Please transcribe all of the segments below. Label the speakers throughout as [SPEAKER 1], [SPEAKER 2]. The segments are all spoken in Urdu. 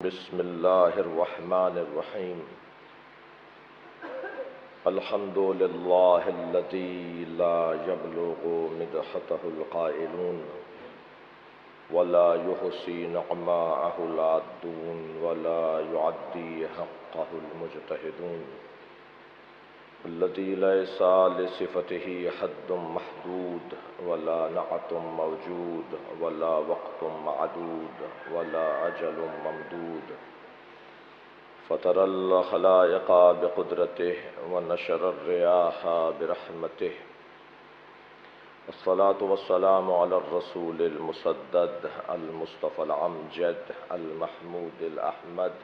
[SPEAKER 1] بسم اللہ الرحمن الرحیم الحمد للہ الذی لا یبلغ مدحته القائلون ولا یحصی نعماءه العادون ولا یعدی حقه المجتہدون الذی لیس لصفته حد محدود ولا نعت موجود ولا وقت معدود ولا اجل ممدود فطر الخلائق بقدرته ونشر الرياح برحمته الصلاة والسلام على الرسول المسدد المصطفى العمجد المحمود الأحمد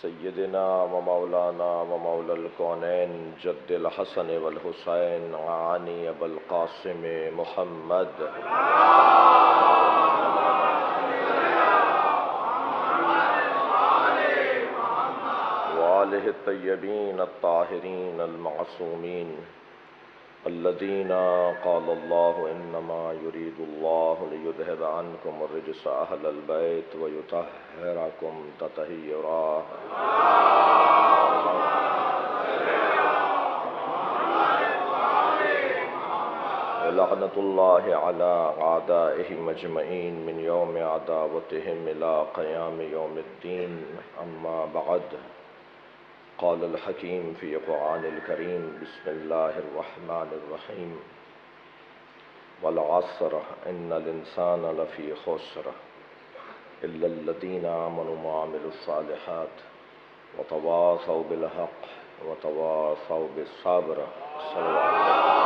[SPEAKER 1] سيدنا ومولانا ومولى الكونين جد الحسن والحسين عاني أبا القاسم محمد وآله الطيبين الطاهرين المعصومين الذين قال الله إنما يريد الله ليذهب عنكم الرجس أهل البيت ويطهركم تطهيرا ولعنة الله على أعدائهم أجمعين من يوم عداوتهم إلى قيام يوم الدين أما بعد قال الحكيم في قرآن الكريم بسم الله الرحمن الرحيم والعصر إن الإنسان لفي خسر إلا الذين آمنوا وعملوا الصالحات وتواصوا بالحق وتواصوا بالصبر صلى الله عليه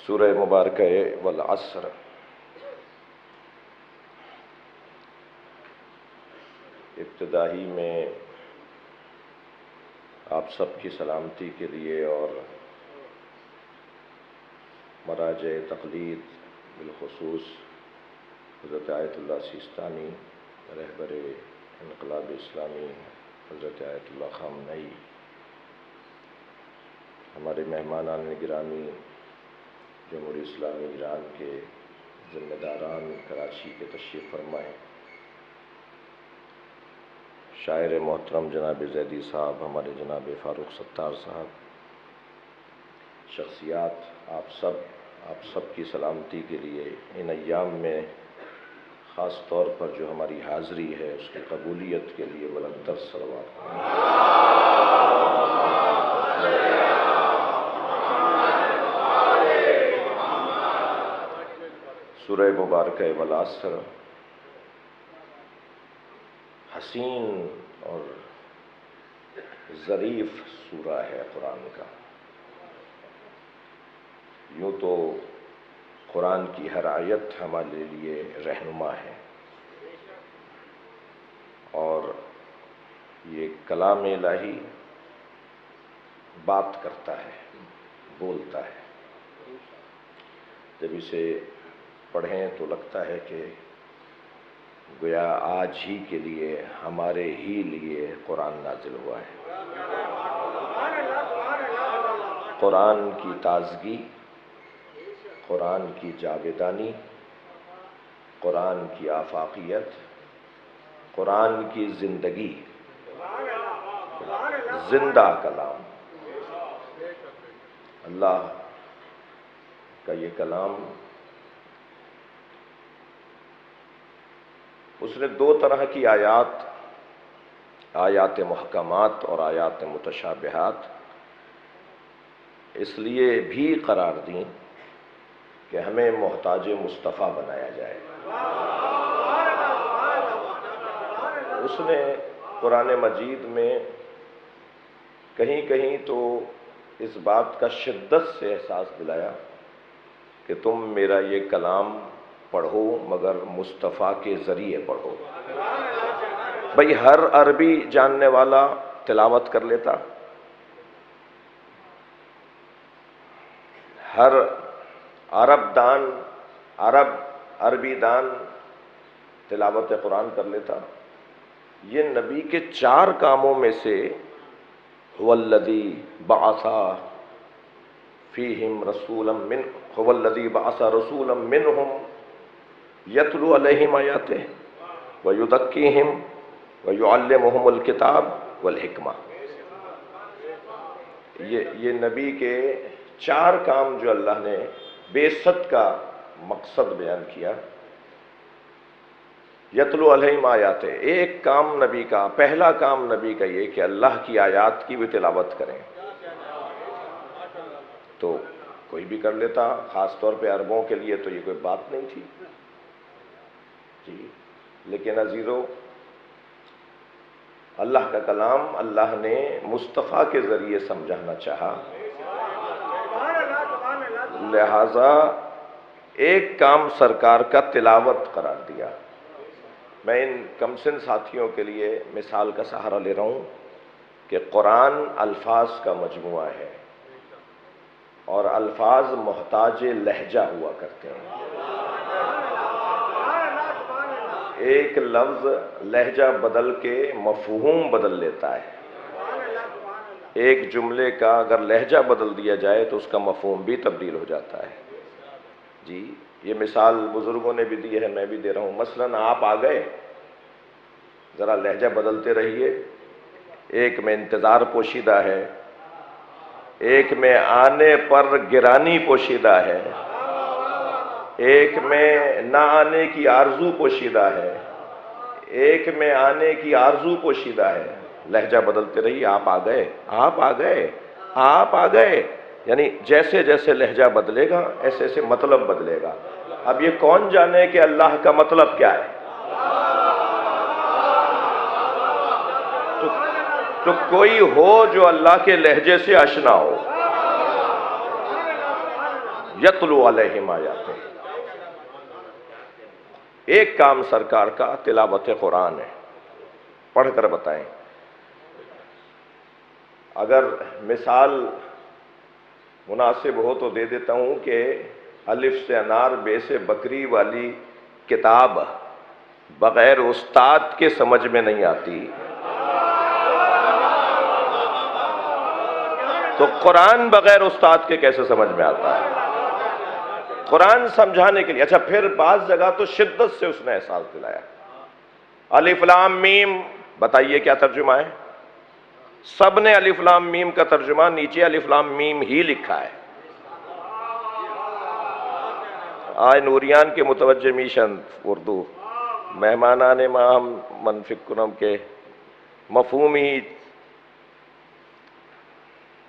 [SPEAKER 1] سورہ مبارکہ والعصر ابتدائی میں آپ سب کی سلامتی کے لیے اور مراجع تقلید بالخصوص حضرت آیت اللہ سیستانی رہبر انقلاب اسلامی حضرت آیت اللہ خامنئی، ہمارے مہمانان گرامی جمہوری اسلامی ایران کے ذمہ داران کراچی کے تشریف فرمائے، شاعر محترم جناب زیدی صاحب، ہمارے جناب فاروق ستار صاحب، شخصیات، آپ سب کی سلامتی کے لیے ان ایام میں خاص طور پر جو ہماری حاضری ہے اس کی قبولیت کے لیے بلند تر صلوات۔ سورہ مبارکہ والعصر حسین اور ظریف سورہ ہے قرآن کا۔ یوں تو قرآن کی ہر آیت ہمارے لیے رہنما ہے اور یہ کلام الہی بات کرتا ہے، بولتا ہے۔ جب اسے پڑھیں تو لگتا ہے کہ گویا آج ہی کے لیے، ہمارے ہی لیے قرآن نازل ہوا ہے۔ قرآن کی تازگی، قرآن کی جاویدانی، قرآن کی آفاقیت، قرآن کی زندگی، زندہ کلام، اللہ کا یہ کلام، اس نے دو طرح کی آیات محکمات اور آیات متشابہات اس لیے بھی قرار دیں کہ ہمیں محتاج مصطفیٰ بنایا جائے۔ اس نے قرآن مجید میں کہیں کہیں تو اس بات کا شدت سے احساس دلایا کہ تم میرا یہ کلام پڑھو مگر مصطفیٰ کے ذریعے پڑھو۔ بھئی ہر عربی جاننے والا تلاوت کر لیتا، ہر عربی دان تلاوت قرآن کر لیتا. یہ نبی کے 4 کاموں میں سے هو الذی بعث فیہم رسولا هو الذی بعث رسولا منہم یتلو علیہم آیاتہ ویزکیہم ویعلمہم الکتاب والحکمہ. یہ نبی کے 4 کام جو اللہ نے بعثت کا مقصد بیان کیا. یتلو علیہم آیات، ایک کام نبی کا، پہلا کام نبی کا یہ کہ اللہ کی آیات کی بھی تلاوت کریں. تو کوئی بھی کر لیتا، خاص طور پہ عربوں کے لیے تو یہ کوئی بات نہیں تھی جی. لیکن عزیزو، اللہ کا کلام اللہ نے مصطفیٰ کے ذریعے سمجھانا چاہا، لہذا ایک کام سرکار کا تلاوت قرار دیا. میں ان کمسن ساتھیوں کے لیے مثال کا سہارا لے رہا ہوں کہ قرآن الفاظ کا مجموعہ ہے اور الفاظ محتاج لہجہ ہوا کرتے ہیں. ایک لفظ لہجہ بدل کے مفہوم بدل لیتا ہے. ایک جملے کا اگر لہجہ بدل دیا جائے تو اس کا مفہوم بھی تبدیل ہو جاتا ہے جی. یہ مثال بزرگوں نے بھی دی ہے، میں بھی دے رہا ہوں. مثلاً آپ آ گئے، ذرا لہجہ بدلتے رہیے. ایک میں انتظار پوشیدہ ہے، ایک میں آنے پر گرانی پوشیدہ ہے، ایک میں نہ آنے کی آرزو پوشیدہ ہے، ایک میں آنے کی آرزو پوشیدہ ہے. لہجہ بدلتے رہیے. آپ آ گئے، آپ آ گئے، آپ آ گئے، یعنی جیسے جیسے لہجہ بدلے گا ایسے ایسے مطلب بدلے گا. اب یہ کون جانے کہ اللہ کا مطلب کیا ہے؟ تو کوئی ہو جو اللہ کے لہجے سے آشنا ہو. یتلو علیہم آیاتہ، ایک کام سرکار کا تلاوت قرآن ہے. پڑھ کر بتائیں. اگر مثال مناسب ہو تو دے دیتا ہوں کہ الف سے انار بے سے بکری والی کتاب بغیر استاد کے سمجھ میں نہیں آتی، تو قرآن بغیر استاد کے کیسے سمجھ میں آتا ہے؟ قرآن سمجھانے کے لیے. اچھا، پھر بعض جگہ تو شدت سے اس نے احساس دلایا. الف لام میم، بتائیے کیا ترجمہ ہے؟ سب نے الف لام میم کا ترجمہ نیچے الف لام میم ہی لکھا ہے. آئے نوریان کے متوجہ میشن اردو مہمانان ماہم منفق کنم کے مفہوم ہی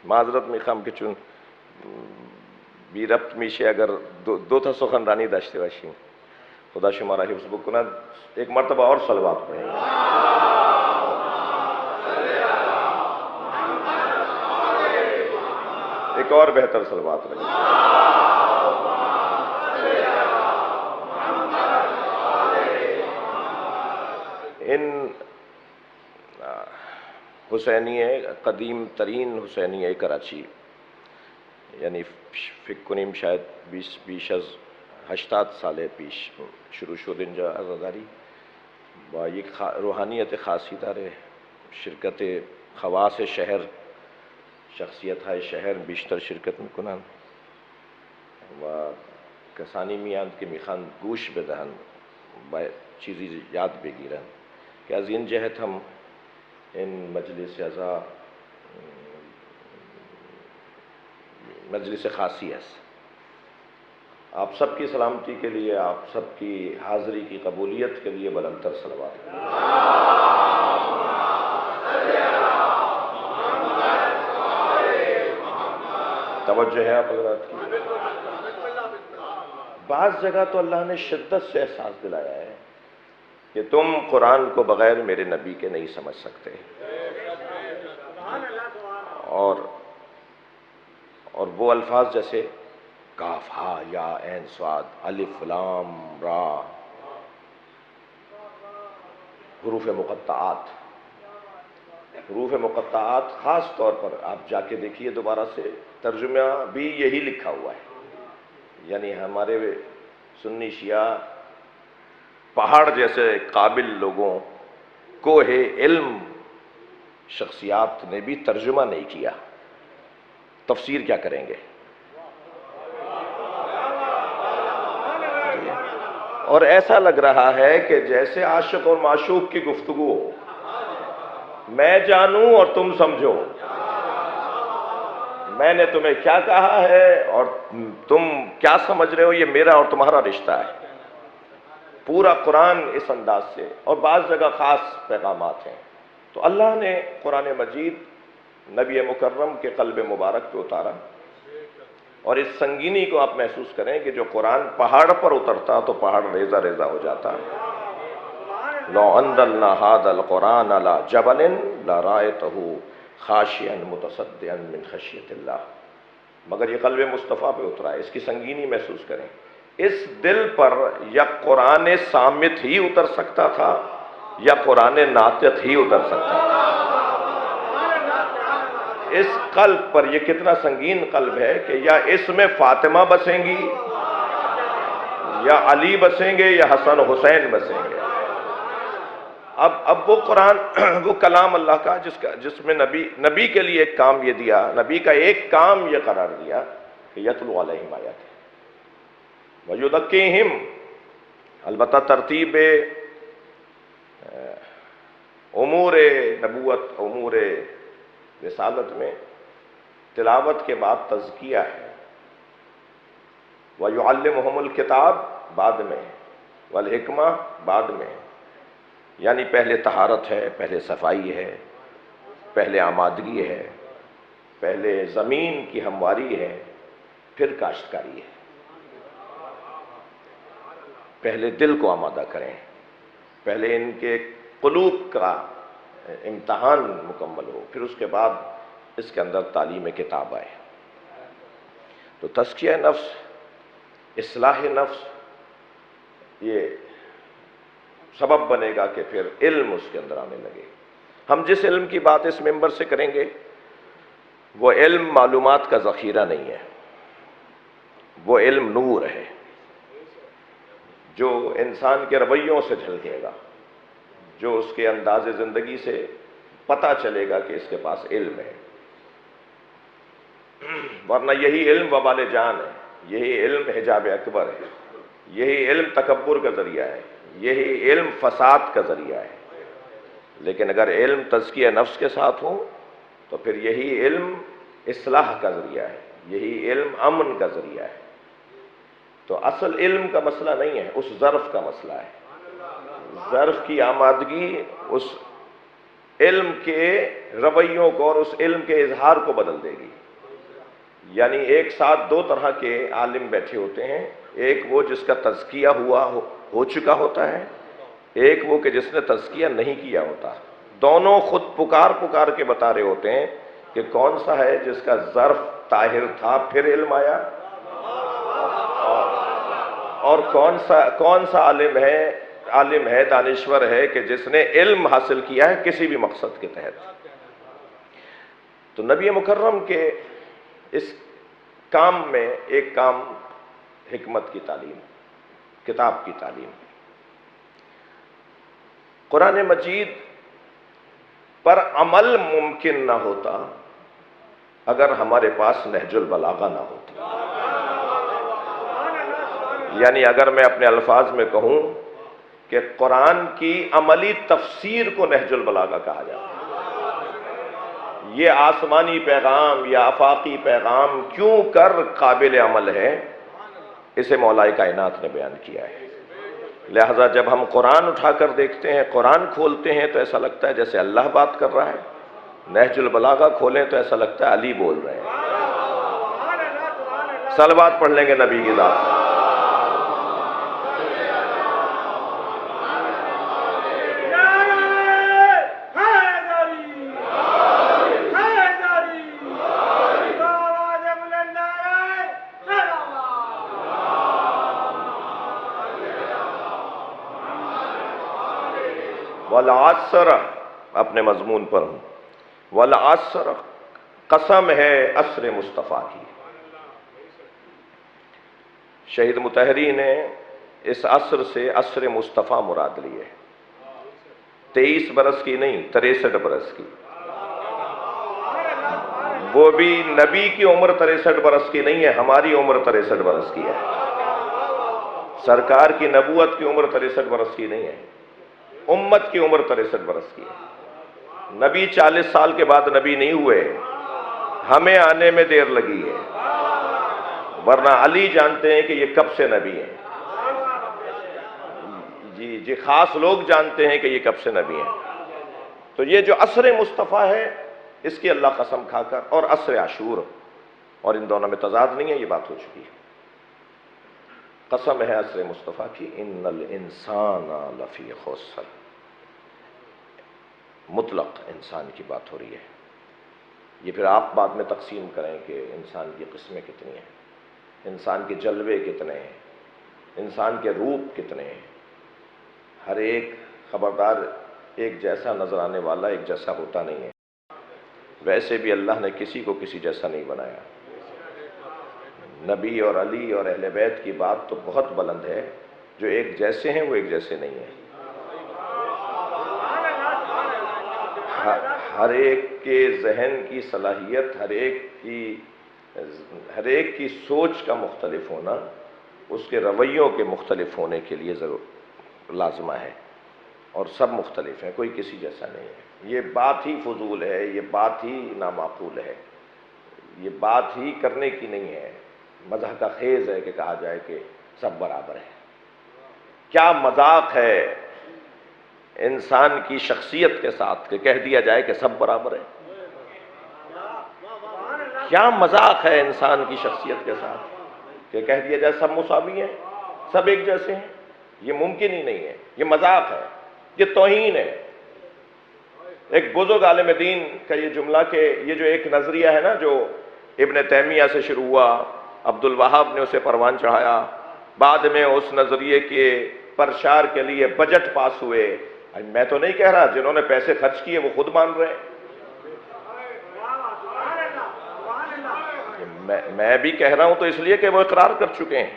[SPEAKER 1] معذرت میخوام که چون بی ربط میشه اگر دو تا سخنرانی داشته باشیم. خدا شما را حفظ بکند. ایک مرتبہ اور صلوات پڑھیں. ایک اور بہتر صلوات رہے. ان حسینیہ قدیم ترین حسینیہ کراچی، یعنی فکر کنیم شاید 20 از 80 سال پیش شروع شد اینجا عزاداری با یک روحانیت خاصی داره. شرکت خواص شهر، شخصیت های شهر بیشتر شرکت میکنن و کسانی میاند که میخوان گوش بدهن و چیزی یاد بگیرن که از این جهت هم این مجلس اعضا مجلس خاصی است. آپ سب کی سلامتی کے لیے، آپ سب کی حاضری کی قبولیت کے لیے بلندتر صلوات. توجہ ہے آپ حضرات کی. بعض جگہ تو اللہ نے شدت سے احساس دلایا ہے کہ تم قرآن کو بغیر میرے نبی کے نہیں سمجھ سکتے. اور وہ الفاظ جیسے کاف ہا یا عین صاد الف لام را، حروف مقطعات. حروف مقطعات خاص طور پر آپ جا کے دیکھیے دوبارہ سے، ترجمہ بھی یہی لکھا ہوا ہے. یعنی ہمارے سنی شیعہ پہاڑ جیسے قابل لوگوں کو علم شخصیات نے بھی ترجمہ نہیں کیا، تفسیر کیا کریں گے؟ اور ایسا لگ رہا ہے کہ جیسے عاشق اور معشوق کی گفتگو ہو، میں جانوں اور تم سمجھو، میں نے تمہیں کیا کہا ہے اور تم کیا سمجھ رہے ہو، یہ میرا اور تمہارا رشتہ ہے۔ پورا قرآن اس انداز سے، اور بعض جگہ خاص پیغامات ہیں۔ تو اللہ نے قرآن مجید نبی مکرم کے قلب مبارک پہ اتارا، اور اس سنگینی کو آپ محسوس کریں کہ جو قرآن پہاڑ پر اترتا تو پہاڑ ریزہ ریزہ ہو جاتا۔ لو انزلنا ھذا القرآن علی جبل لرأیتہ خاشعا متصدعا من خشیۃ اللہ، مگر یہ قلب مصطفیٰ پہ اترا ہے، اس کی سنگینی محسوس کریں۔ اس دل پر یا قرآن صامت ہی اتر سکتا تھا یا قرآن ناطق ہی اتر سکتا تھا۔ اس قلب پر یہ کتنا سنگین قلب ہے کہ یا اس میں فاطمہ بسیں گی یا علی بسیں گے یا حسن و حسین بسیں گے۔ اب وہ قرآن، وہ کلام اللہ کا جس میں نبی کے لیے ایک کام یہ دیا، نبی کا ایک کام یہ قرار دیا کہ یتلو علیہم آیاتہ وَيُذَكِّیہم، البتہ ترتیب امور نبوت، امور رسالت میں تلاوت کے بعد تزکیہ ہے، وَيُعَلِّمُهُمُ الْكِتَابَ بعد میں، وَالْحِکْمَةَ بعد میں، یعنی پہلے طہارت ہے، پہلے صفائی ہے، پہلے آمادگی ہے، پہلے زمین کی ہمواری ہے، پھر کاشتکاری ہے۔ پہلے دل کو آمادہ کریں، پہلے ان کے قلوب کا امتحان مکمل ہو، پھر اس کے بعد اس کے اندر تعلیم کتاب آئے۔ تو تزکیہ نفس، اصلاح نفس، یہ سبب بنے گا کہ پھر علم اس کے اندر آنے لگے۔ ہم جس علم کی بات اس ممبر سے کریں گے وہ علم معلومات کا ذخیرہ نہیں ہے، وہ علم نور ہے جو انسان کے رویوں سے جھلکے گا، جو اس کے انداز زندگی سے پتہ چلے گا کہ اس کے پاس علم ہے۔ ورنہ یہی علم وبال جان ہے، یہی علم حجاب اکبر ہے، یہی علم تکبر کا ذریعہ ہے، یہی علم فساد کا ذریعہ ہے۔ لیکن اگر علم تزکیہ نفس کے ساتھ ہو تو پھر یہی علم اصلاح کا ذریعہ ہے، یہی علم امن کا ذریعہ ہے۔ تو اصل علم کا مسئلہ نہیں ہے، اس ظرف کا مسئلہ ہے۔ ظرف کی آمادگی اس علم کے رویوں کو اور اس علم کے اظہار کو بدل دے گی۔ یعنی ایک ساتھ دو طرح کے عالم بیٹھے ہوتے ہیں، ایک وہ جس کا تزکیہ ہو چکا ہوتا ہے، ایک وہ کہ جس نے تزکیہ نہیں کیا ہوتا۔ دونوں خود پکار کے بتا رہے ہوتے ہیں کہ کون سا ہے جس کا ظرف طاہر تھا پھر علم آیا، اور کون سا عالم ہے دانشور ہے کہ جس نے علم حاصل کیا ہے کسی بھی مقصد کے تحت۔ تو نبی مکرم کے اس کام میں ایک کام حکمت کی تعلیم، کتاب کی تعلیم۔ قرآن مجید پر عمل ممکن نہ ہوتا اگر ہمارے پاس نہج البلاغہ نہ ہوتی۔ یعنی اگر میں اپنے الفاظ میں کہوں کہ قرآن کی عملی تفسیر کو نہج البلاغہ کہا جاتا ہے، یہ آسمانی پیغام یا آفاقی پیغام کیوں کر قابل عمل ہے، اسے مولا کائنات نے بیان کیا ہے۔ لہذا جب ہم قرآن اٹھا کر دیکھتے ہیں، قرآن کھولتے ہیں تو ایسا لگتا ہے جیسے اللہ بات کر رہا ہے، نہج البلاغہ کھولیں تو ایسا لگتا ہے علی بول رہے ہیں۔ صلوات پڑھ لیں گے نبی کی ذات۔ والعصر، اپنے مضمون پر ہوں، والعصر، قسم ہے عصر مصطفیٰ کی۔ شہید مطہری نے اس عصر سے عصر مصطفیٰ مراد لی ہے، 23 برس کی نہیں، 63 برس کی۔ وہ بھی نبی کی عمر 63 برس کی نہیں ہے، ہماری عمر 63 برس کی ہے۔ سرکار کی نبوت کی عمر 63 برس کی نہیں ہے، امت کی عمر 63 برس کی ہے۔ نبی 40 سال کے بعد نبی نہیں ہوئے، ہمیں آنے میں دیر لگی ہے، ورنہ علی جانتے ہیں کہ یہ کب سے نبی ہیں۔ جی خاص لوگ جانتے ہیں کہ یہ کب سے نبی ہیں۔ تو یہ جو عصر مصطفیٰ ہے، اس کی اللہ قسم کھا کر، اور عصر عاشور، اور ان دونوں میں تضاد نہیں ہے، یہ بات ہو چکی ہے۔ قسم ہے عصر مصطفیٰ کی، ان الانسان لفی خسر، مطلق انسان کی بات ہو رہی ہے۔ یہ پھر آپ بعد میں تقسیم کریں کہ انسان کی قسمیں کتنی ہیں، انسان کے جلوے کتنے ہیں، انسان کے روپ کتنے ہیں۔ ہر ایک خبردار ایک جیسا نظر آنے والا ایک جیسا ہوتا نہیں ہے۔ ویسے بھی اللہ نے کسی کو کسی جیسا نہیں بنایا۔ نبی اور علی اور اہل بیت کی بات تو بہت بلند ہے، جو ایک جیسے ہیں وہ ایک جیسے نہیں ہیں۔ ہر ایک کے ذہن کی صلاحیت، ہر ایک کی سوچ کا مختلف ہونا، اس کے رویوں کے مختلف ہونے کے لیے ضرور لازمہ ہے، اور سب مختلف ہیں، کوئی کسی جیسا نہیں ہے۔ یہ بات ہی فضول ہے، یہ بات ہی نامعقول ہے، یہ بات ہی کرنے کی نہیں ہے۔ مزاح کا خیز ہے کہ کہا جائے کہ سب برابر ہیں۔ کیا مذاق ہے انسان کی شخصیت کے ساتھ کہ کہہ دیا جائے کہ سب برابر ہے۔ کیا مذاق ہے انسان کی شخصیت کے ساتھ کہ کہہ دیا جائے سب مساوی ہیں، سب ایک جیسے ہیں۔ یہ ممکن ہی نہیں ہے، یہ مذاق ہے، یہ توہین ہے۔ ایک بزرگ عالم دین کا یہ جملہ کہ یہ جو ایک نظریہ ہے نا، جو ابن تیمیہ سے شروع ہوا، عبد الوہاب نے اسے پروان چڑھایا، بعد میں اس نظریے کے پرچار کے لیے بجٹ پاس ہوئے۔ میں تو نہیں کہہ رہا، جنہوں نے پیسے خرچ کیے وہ خود مان رہے ہیں۔ میں بھی کہہ رہا ہوں تو اس لیے کہ وہ اقرار کر چکے ہیں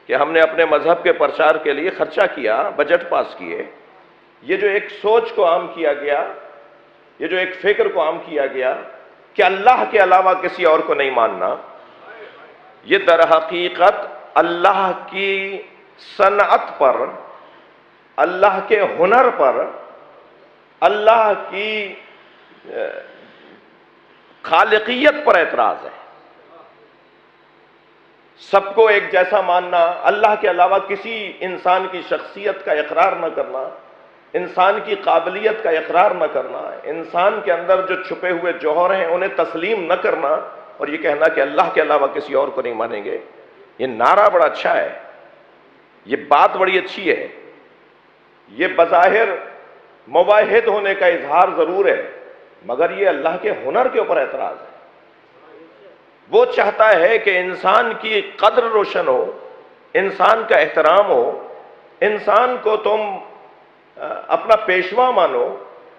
[SPEAKER 1] کہ ہم نے اپنے مذہب کے پرچار کے لیے خرچہ کیا، بجٹ پاس کیے۔ یہ جو ایک سوچ کو عام کیا گیا، یہ جو ایک فکر کو عام کیا گیا کہ اللہ کے علاوہ کسی اور کو نہیں ماننا، یہ در حقیقت اللہ کی صنعت پر، اللہ کے ہنر پر، اللہ کی خالقیت پر اعتراض ہے۔ سب کو ایک جیسا ماننا، اللہ کے علاوہ کسی انسان کی شخصیت کا اقرار نہ کرنا، انسان کی قابلیت کا اقرار نہ کرنا، انسان کے اندر جو چھپے ہوئے جوہر ہیں انہیں تسلیم نہ کرنا، اور یہ کہنا کہ اللہ کے علاوہ کسی اور کو نہیں مانیں گے۔ یہ نعرہ بڑا اچھا ہے، یہ بات بڑی اچھی ہے، یہ بظاہر مواحد ہونے کا اظہار ضرور ہے، مگر یہ اللہ کے ہنر کے اوپر اعتراض ہے۔ وہ چاہتا ہے کہ انسان کی قدر روشن ہو، انسان کا احترام ہو، انسان کو تم اپنا پیشوا مانو،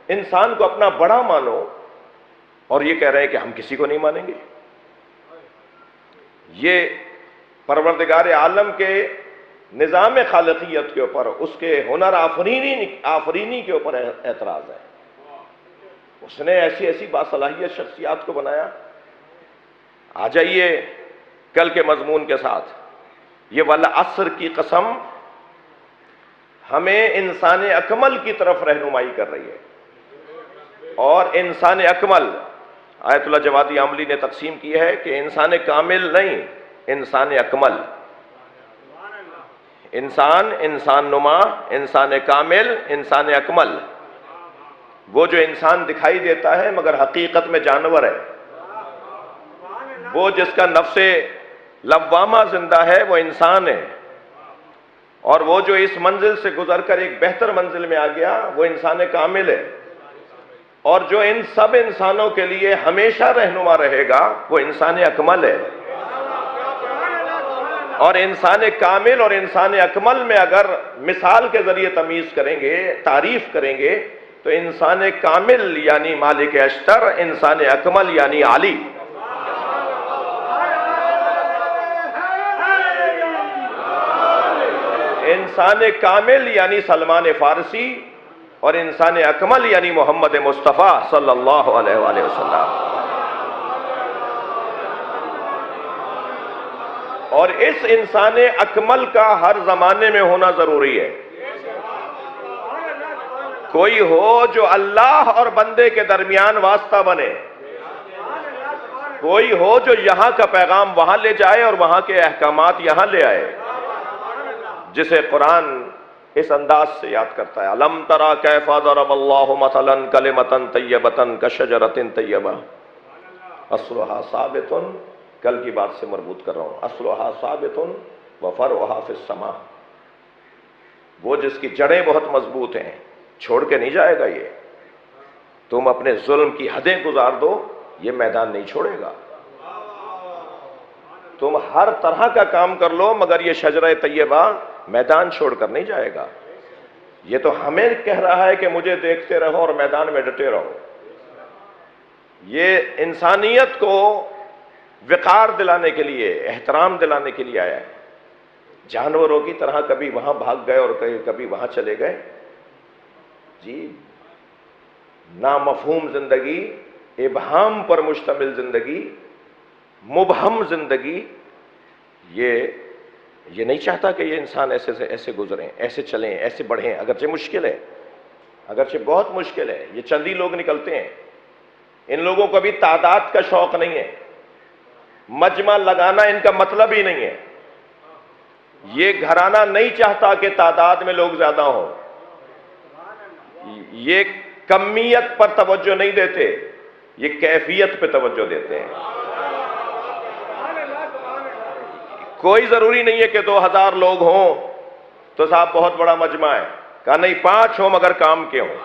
[SPEAKER 1] انسان کو اپنا بڑا مانو، اور یہ کہہ رہے ہیں کہ ہم کسی کو نہیں مانیں گے۔ یہ پروردگار عالم کے نظام خالقیت کے اوپر، اس کے ہنر آفرینی کے اوپر اعتراض ہے۔ اس نے ایسی ایسی باصلاحیت شخصیات کو بنایا۔ آ جائیے کل کے مضمون کے ساتھ، یہ والعصر کی قسم ہمیں انسان اکمل کی طرف رہنمائی کر رہی ہے، اور انسان اکمل آیت اللہ جوادی عاملی نے تقسیم کی ہے کہ انسان کامل نہیں، انسان اکمل۔ انسان نما، انسان کامل، انسان اکمل۔ وہ جو انسان دکھائی دیتا ہے مگر حقیقت میں جانور ہے، وہ جس کا نفس لوامہ زندہ ہے وہ انسان ہے، اور وہ جو اس منزل سے گزر کر ایک بہتر منزل میں آ گیا وہ انسان کامل ہے، اور جو ان سب انسانوں کے لیے ہمیشہ رہنما رہے گا وہ انسان اکمل ہے۔ اور انسان کامل اور انسان اکمل میں اگر مثال کے ذریعے تمیز کریں گے، تعریف کریں گے، تو انسان کامل یعنی مالک اشتر، انسان اکمل یعنی علی۔ انسان کامل یعنی سلمان فارسی اور انسان اکمل یعنی محمد مصطفیٰ صلی اللہ علیہ وآلہ وسلم. اور اس انسان اکمل کا ہر زمانے میں ہونا ضروری ہے. کوئی ہو جو اللہ اور بندے کے درمیان واسطہ بنے، کوئی ہو جو یہاں کا پیغام وہاں لے جائے اور وہاں کے احکامات یہاں لے آئے، جسے قرآن اس انداز سے یاد کرتا ہے. الم تری کیف ضرب اللہ مثلا کلمۃ طیبۃ کشجرۃ طیبہ اصلھا ثابت. کل کی بات سے مربوط کر رہا ہوں. اصلھا ثابت وفرعھا فی السماء. وہ جس کی جڑیں بہت مضبوط ہیں، چھوڑ کے نہیں جائے گا. یہ تم اپنے ظلم کی حدیں گزار دو، یہ میدان نہیں چھوڑے گا. تم ہر طرح کا کام کر لو مگر یہ شجرہ طیبہ میدان چھوڑ کر نہیں جائے گا. یہ تو ہمیں کہہ رہا ہے کہ مجھے دیکھتے رہو اور میدان میں ڈٹے رہو. یہ انسانیت کو وقار دلانے کے لیے، احترام دلانے کے لیے آیا ہے. جانوروں کی طرح کبھی وہاں بھاگ گئے اور کبھی وہاں چلے گئے. جی نامفہوم زندگی، ابہام پر مشتمل زندگی، مبہم زندگی، یہ نہیں چاہتا کہ یہ انسان ایسے سے ایسے گزریں، ایسے چلیں، ایسے بڑھیں. اگرچہ مشکل ہے، اگرچہ بہت مشکل ہے. یہ چند ہی لوگ نکلتے ہیں. ان لوگوں کو بھی تعداد کا شوق نہیں ہے. مجمع لگانا ان کا مطلب ہی نہیں ہے. یہ گھرانہ نہیں چاہتا کہ تعداد میں لوگ زیادہ ہوں. یہ کمیت پر توجہ نہیں دیتے، یہ کیفیت پہ توجہ دیتے ہیں. کوئی ضروری نہیں ہے کہ 2000 لوگ ہوں تو صاحب بہت بڑا مجمع ہے. کہا نہیں، 5 ہوں مگر کام کے ہوں.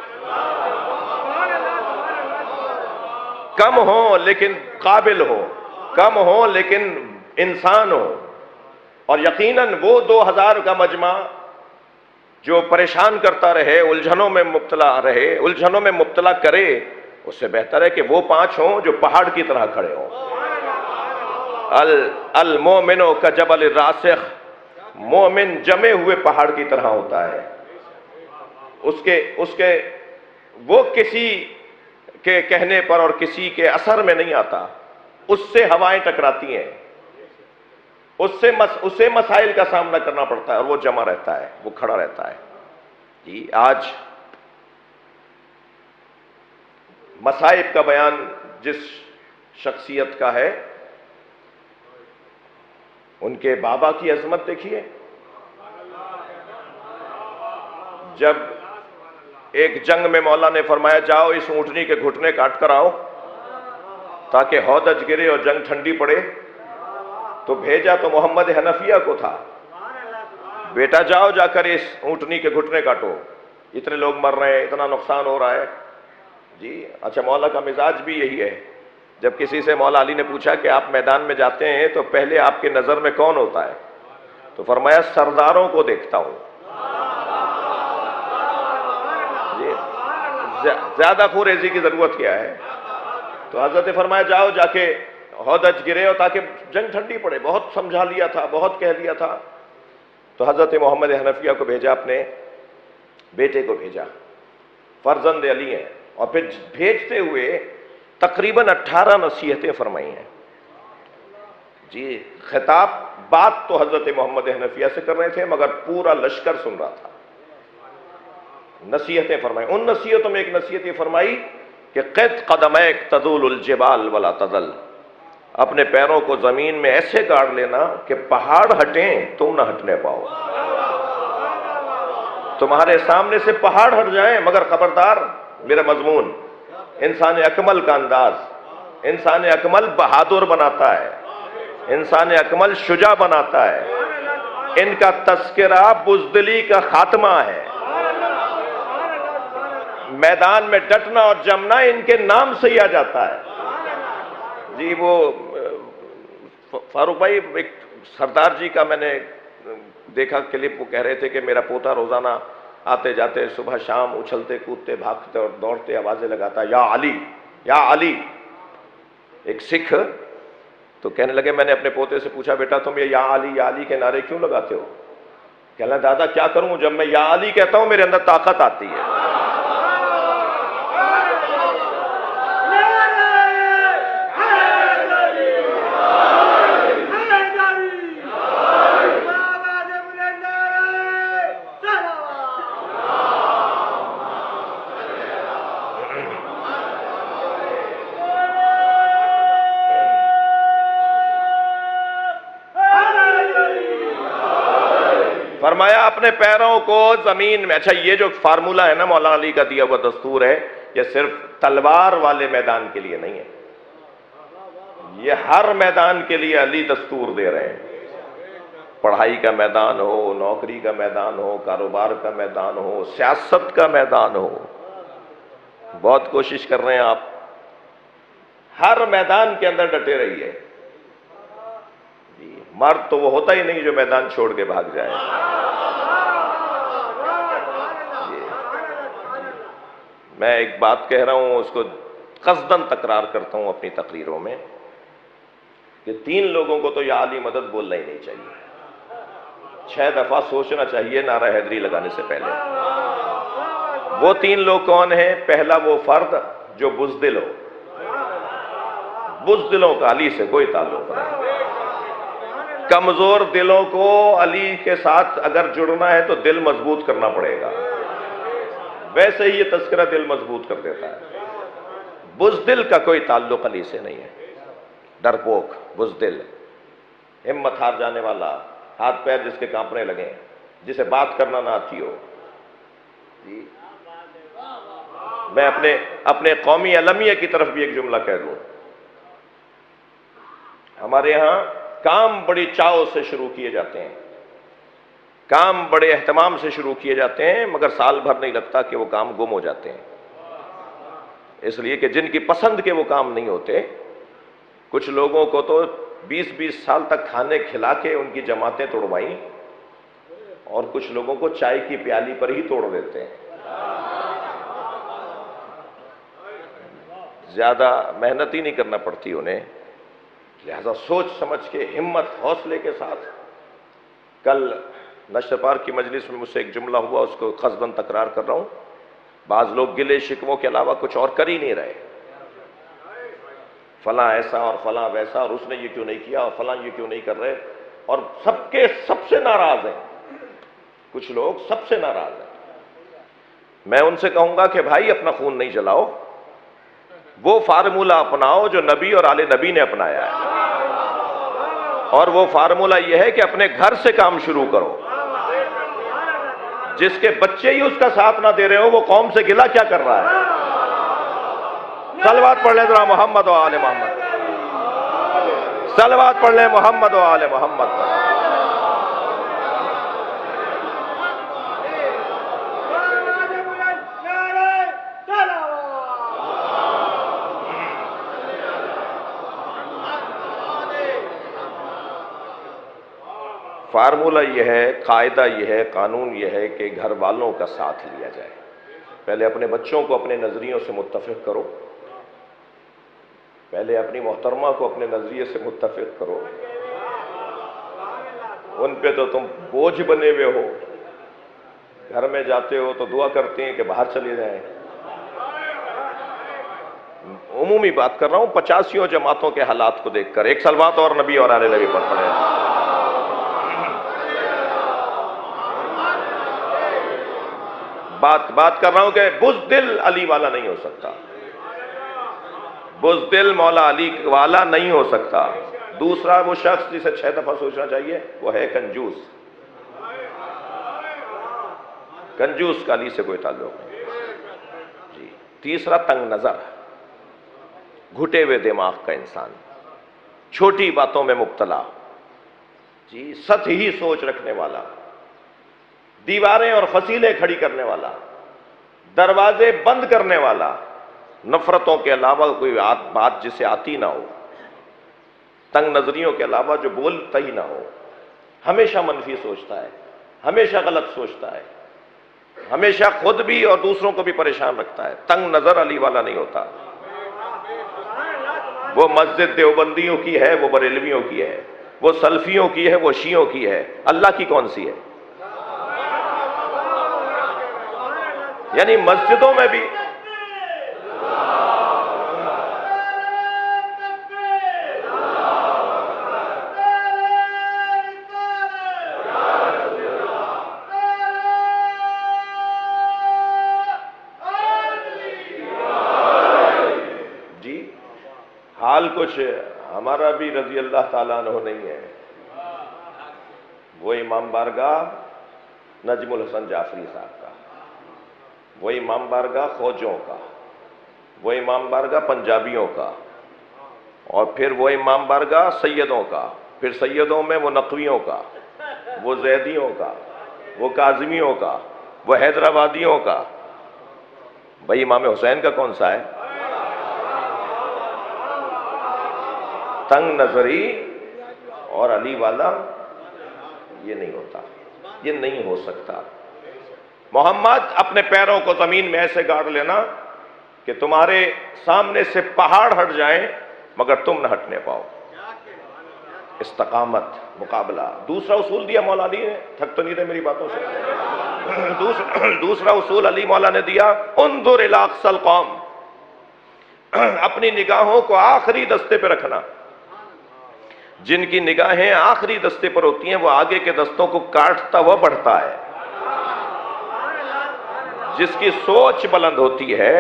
[SPEAKER 1] کم ہوں لیکن قابل ہوں، کم ہوں لیکن انسان ہوں. اور یقیناً وہ 2000 کا مجمع جو پریشان کرتا رہے، الجھنوں میں مبتلا رہے، الجھنوں میں مبتلا کرے، اس سے بہتر ہے کہ وہ 5 ہوں جو پہاڑ کی طرح کھڑے ہوں. المومن کجبل الراسخ. مومن جمے ہوئے پہاڑ کی طرح ہوتا ہے. اس کے وہ کسی کے کہنے پر اور کسی کے اثر میں نہیں آتا. اس سے ہوائیں ٹکراتی ہیں، اس سے مسائل کا سامنا کرنا پڑتا ہے، اور وہ جمع رہتا ہے، وہ کھڑا رہتا ہے. جی آج مصائب کا بیان جس شخصیت کا ہے، ان کے بابا کی عظمت دیکھیے. جب ایک جنگ میں مولا نے فرمایا جاؤ اس اونٹنی کے گھٹنے کاٹ کر آؤ تاکہ ہودج گرے اور جنگ ٹھنڈی پڑے، تو بھیجا تو محمد حنفیہ کو تھا. بیٹا جاؤ جا کر اس اونٹنی کے گھٹنے کاٹو، اتنے لوگ مر رہے ہیں، اتنا نقصان ہو رہا ہے. جی اچھا، مولا کا مزاج بھی یہی ہے. جب کسی سے مولا علی نے پوچھا کہ آپ میدان میں جاتے ہیں تو پہلے آپ کی نظر میں کون ہوتا ہے؟ تو فرمایا سرداروں کو دیکھتا ہوں. زیادہ خوریزی کی ضرورت کیا ہے؟ تو حضرت فرمایا جاؤ جا کے ہودج گرے اور تاکہ جنگ ٹھنڈی پڑے. بہت سمجھا لیا تھا، بہت کہہ دیا تھا. تو حضرت محمد حنفیہ کو بھیجا، اپنے بیٹے کو بھیجا، فرزند علی ہیں. اور پھر بھیجتے ہوئے تقریباً 18 نصیحتیں فرمائی ہیں. جی خطاب بات تو حضرت محمد حنفیہ سے کر رہے تھے مگر پورا لشکر سن رہا تھا. نصیحتیں فرمائی. ان نصیحتوں میں ایک نصیحت یہ فرمائی کہ قد قدمیک تزول الجبال ولا تزل. اپنے پیروں کو زمین میں ایسے گاڑ لینا کہ پہاڑ ہٹیں تم نہ ہٹنے پاؤ. تمہارے سامنے سے پہاڑ ہٹ جائیں مگر خبردار، میرا مضمون انسان اکمل کا انداز. انسان اکمل بہادر بناتا ہے، انسان اکمل شجاع بناتا ہے. ان کا تذکرہ بزدلی کا خاتمہ ہے. میدان میں ڈٹنا اور جمنا ان کے نام سے ہی آ جاتا ہے. جی وہ فاروق بھائی، ایک سردار جی کا میں نے دیکھا کلپ، وہ کہہ رہے تھے کہ میرا پوتا روزانہ آتے جاتے صبح شام اچھلتے کودتے بھاگتے اور دوڑتے آوازیں لگاتا یا علی یا علی. ایک سکھ تو کہنے لگے، میں نے اپنے پوتے سے پوچھا بیٹا تم یہ یا علی کے نعرے کیوں لگاتے ہو؟ کہنا دادا کیا کروں، جب میں یا علی کہتا ہوں میرے اندر طاقت آتی ہے. فرمایا اپنے پیروں کو زمین میں. اچھا یہ جو فارمولہ ہے نا مولانا علی کا دیا ہوا دستور ہے، یہ صرف تلوار والے میدان کے لیے نہیں ہے، یہ ہر میدان کے لیے علی دستور دے رہے ہیں. پڑھائی کا میدان ہو، نوکری کا میدان ہو، کاروبار کا میدان ہو، سیاست کا میدان ہو. بہت کوشش کر رہے ہیں آپ، ہر میدان کے اندر ڈٹے رہیے. مرد تو وہ ہوتا ہی نہیں جو میدان چھوڑ کے بھاگ جائے. میں ایک بات کہہ رہا ہوں، اس کو قصداً تکرار کرتا ہوں اپنی تقریروں میں، کہ 3 لوگوں کو تو یا علی مدد بولنا ہی نہیں چاہیے. 6 دفعہ سوچنا چاہیے نعرہ حیدری لگانے سے پہلے. وہ 3 لوگ کون ہیں؟ پہلا وہ فرد جو بزدل ہو. بزدلوں کا علی سے کوئی تعلق نہیں. کمزور دلوں کو علی کے ساتھ اگر جڑنا ہے تو دل مضبوط کرنا پڑے گا. ویسے ہی یہ تذکرہ دل مضبوط کر دیتا ہے. بزدل کا کوئی تعلق علی سے نہیں ہے. ڈرپوک، بزدل، ہمت ہار جانے والا، ہاتھ پیر جس کے کانپنے لگے، جسے بات کرنا نہ آتی ہو. جی میں اپنے قومی المیہ کی طرف بھی ایک جملہ کہہ دوں. ہمارے یہاں کام بڑی چاؤ سے شروع کیے جاتے ہیں، کام بڑے اہتمام سے شروع کیے جاتے ہیں، مگر سال بھر نہیں لگتا کہ وہ کام گم ہو جاتے ہیں. اس لیے کہ جن کی پسند کے وہ کام نہیں ہوتے. کچھ لوگوں کو تو 20 سال تک کھانے کھلا کے ان کی جماعتیں توڑوائیں، اور کچھ لوگوں کو چائے کی پیالی پر ہی توڑ دیتے ہیں. زیادہ محنت ہی نہیں کرنا پڑتی انہیں. لہذا سوچ سمجھ کے، ہمت حوصلے کے ساتھ. کل نشر پار کی مجلس میں مجھ سے ایک جملہ ہوا، اس کو قصداً تکرار کر رہا ہوں. بعض لوگ گلے شکووں کے علاوہ کچھ اور کر ہی نہیں رہے. فلاں ایسا اور فلاں ویسا، اور اس نے یہ کیوں نہیں کیا، اور فلاں یہ کیوں نہیں کر رہے، اور سب سے ناراض ہیں. کچھ لوگ سب سے ناراض ہیں. میں ان سے کہوں گا کہ بھائی اپنا خون نہیں جلاؤ، وہ فارمولہ اپناؤ جو نبی اور آل نبی نے اپنایا ہے. اور وہ فارمولہ یہ ہے کہ اپنے گھر سے کام شروع کرو. جس کے بچے ہی اس کا ساتھ نہ دے رہے ہو، وہ قوم سے گلہ کیا کر رہا ہے؟ صلوات پڑھ لیں ذرا محمد و آل محمد. صلوات پڑھ لیں محمد و آل محمد. فارمولہ یہ ہے، قاعدہ یہ ہے، قانون یہ ہے کہ گھر والوں کا ساتھ لیا جائے. پہلے اپنے بچوں کو اپنے نظریوں سے متفق کرو، پہلے اپنی محترمہ کو اپنے نظریے سے متفق کرو. ان پہ تو تم بوجھ بنے ہوئے ہو. گھر میں جاتے ہو تو دعا کرتے ہیں کہ باہر چلے جائیں. عمومی بات کر رہا ہوں، 85 جماعتوں کے حالات کو دیکھ کر. ایک صلوات اور نبی اور آل نبی پر پڑھیں. بات کر رہا ہوں کہ بزدل علی والا نہیں ہو سکتا. بزدل مولا علی والا نہیں ہو سکتا. دوسرا وہ شخص جسے 6 دفعہ سوچنا چاہیے، وہ ہے کنجوس. کنجوس کا علی سے کوئی تعلق نہیں. جی تیسرا تنگ نظر، گھٹے ہوئے دماغ کا انسان، چھوٹی باتوں میں مبتلا، جی سطحی سوچ رکھنے والا، دیواریں اور فصیلیں کھڑی کرنے والا، دروازے بند کرنے والا، نفرتوں کے علاوہ کوئی بات جسے آتی نہ ہو، تنگ نظریوں کے علاوہ جو بولتا ہی نہ ہو، ہمیشہ منفی سوچتا ہے، ہمیشہ غلط سوچتا ہے، ہمیشہ خود بھی اور دوسروں کو بھی پریشان رکھتا ہے. تنگ نظر علی والا نہیں ہوتا. وہ مسجد دیوبندیوں کی ہے، وہ بریلویوں کی ہے، وہ سلفیوں کی ہے، وہ شیعوں کی ہے. اللہ کی کون سی ہے؟ یعنی مسجدوں میں بھی جی حال کچھ ہمارا بھی رضی اللہ تعالیٰ عنہ نہیں ہے. وہ امام بارگاہ نجم الحسن جعفری صاحب کا، وہ امام بارگاہ فوجوں کا، وہ امام بارگاہ پنجابیوں کا، اور پھر وہ امام بارگاہ سیدوں کا، پھر سیدوں میں وہ نقویوں کا، وہ زیدیوں کا، وہ کاظمیوں کا، وہ حیدرآبادیوں کا. بھائی امام حسین کا کون سا ہے؟ تنگ نظری اور علی والا یہ نہیں ہوتا، یہ نہیں ہو سکتا. محمد اپنے پیروں کو زمین میں ایسے گاڑ لینا کہ تمہارے سامنے سے پہاڑ ہٹ جائیں مگر تم نہ ہٹنے پاؤ. استقامت، مقابلہ. دوسرا اصول دیا مولا علی نے، تھک تو نہیں رہے میری باتوں سے. دوسرا اصول علی مولا نے دیا، انظر الی اقصی القوم. اپنی نگاہوں کو آخری دستے پہ رکھنا. جن کی نگاہیں آخری دستے پر ہوتی ہیں وہ آگے کے دستوں کو کاٹتا ہوا بڑھتا ہے. جس کی سوچ بلند ہوتی ہے،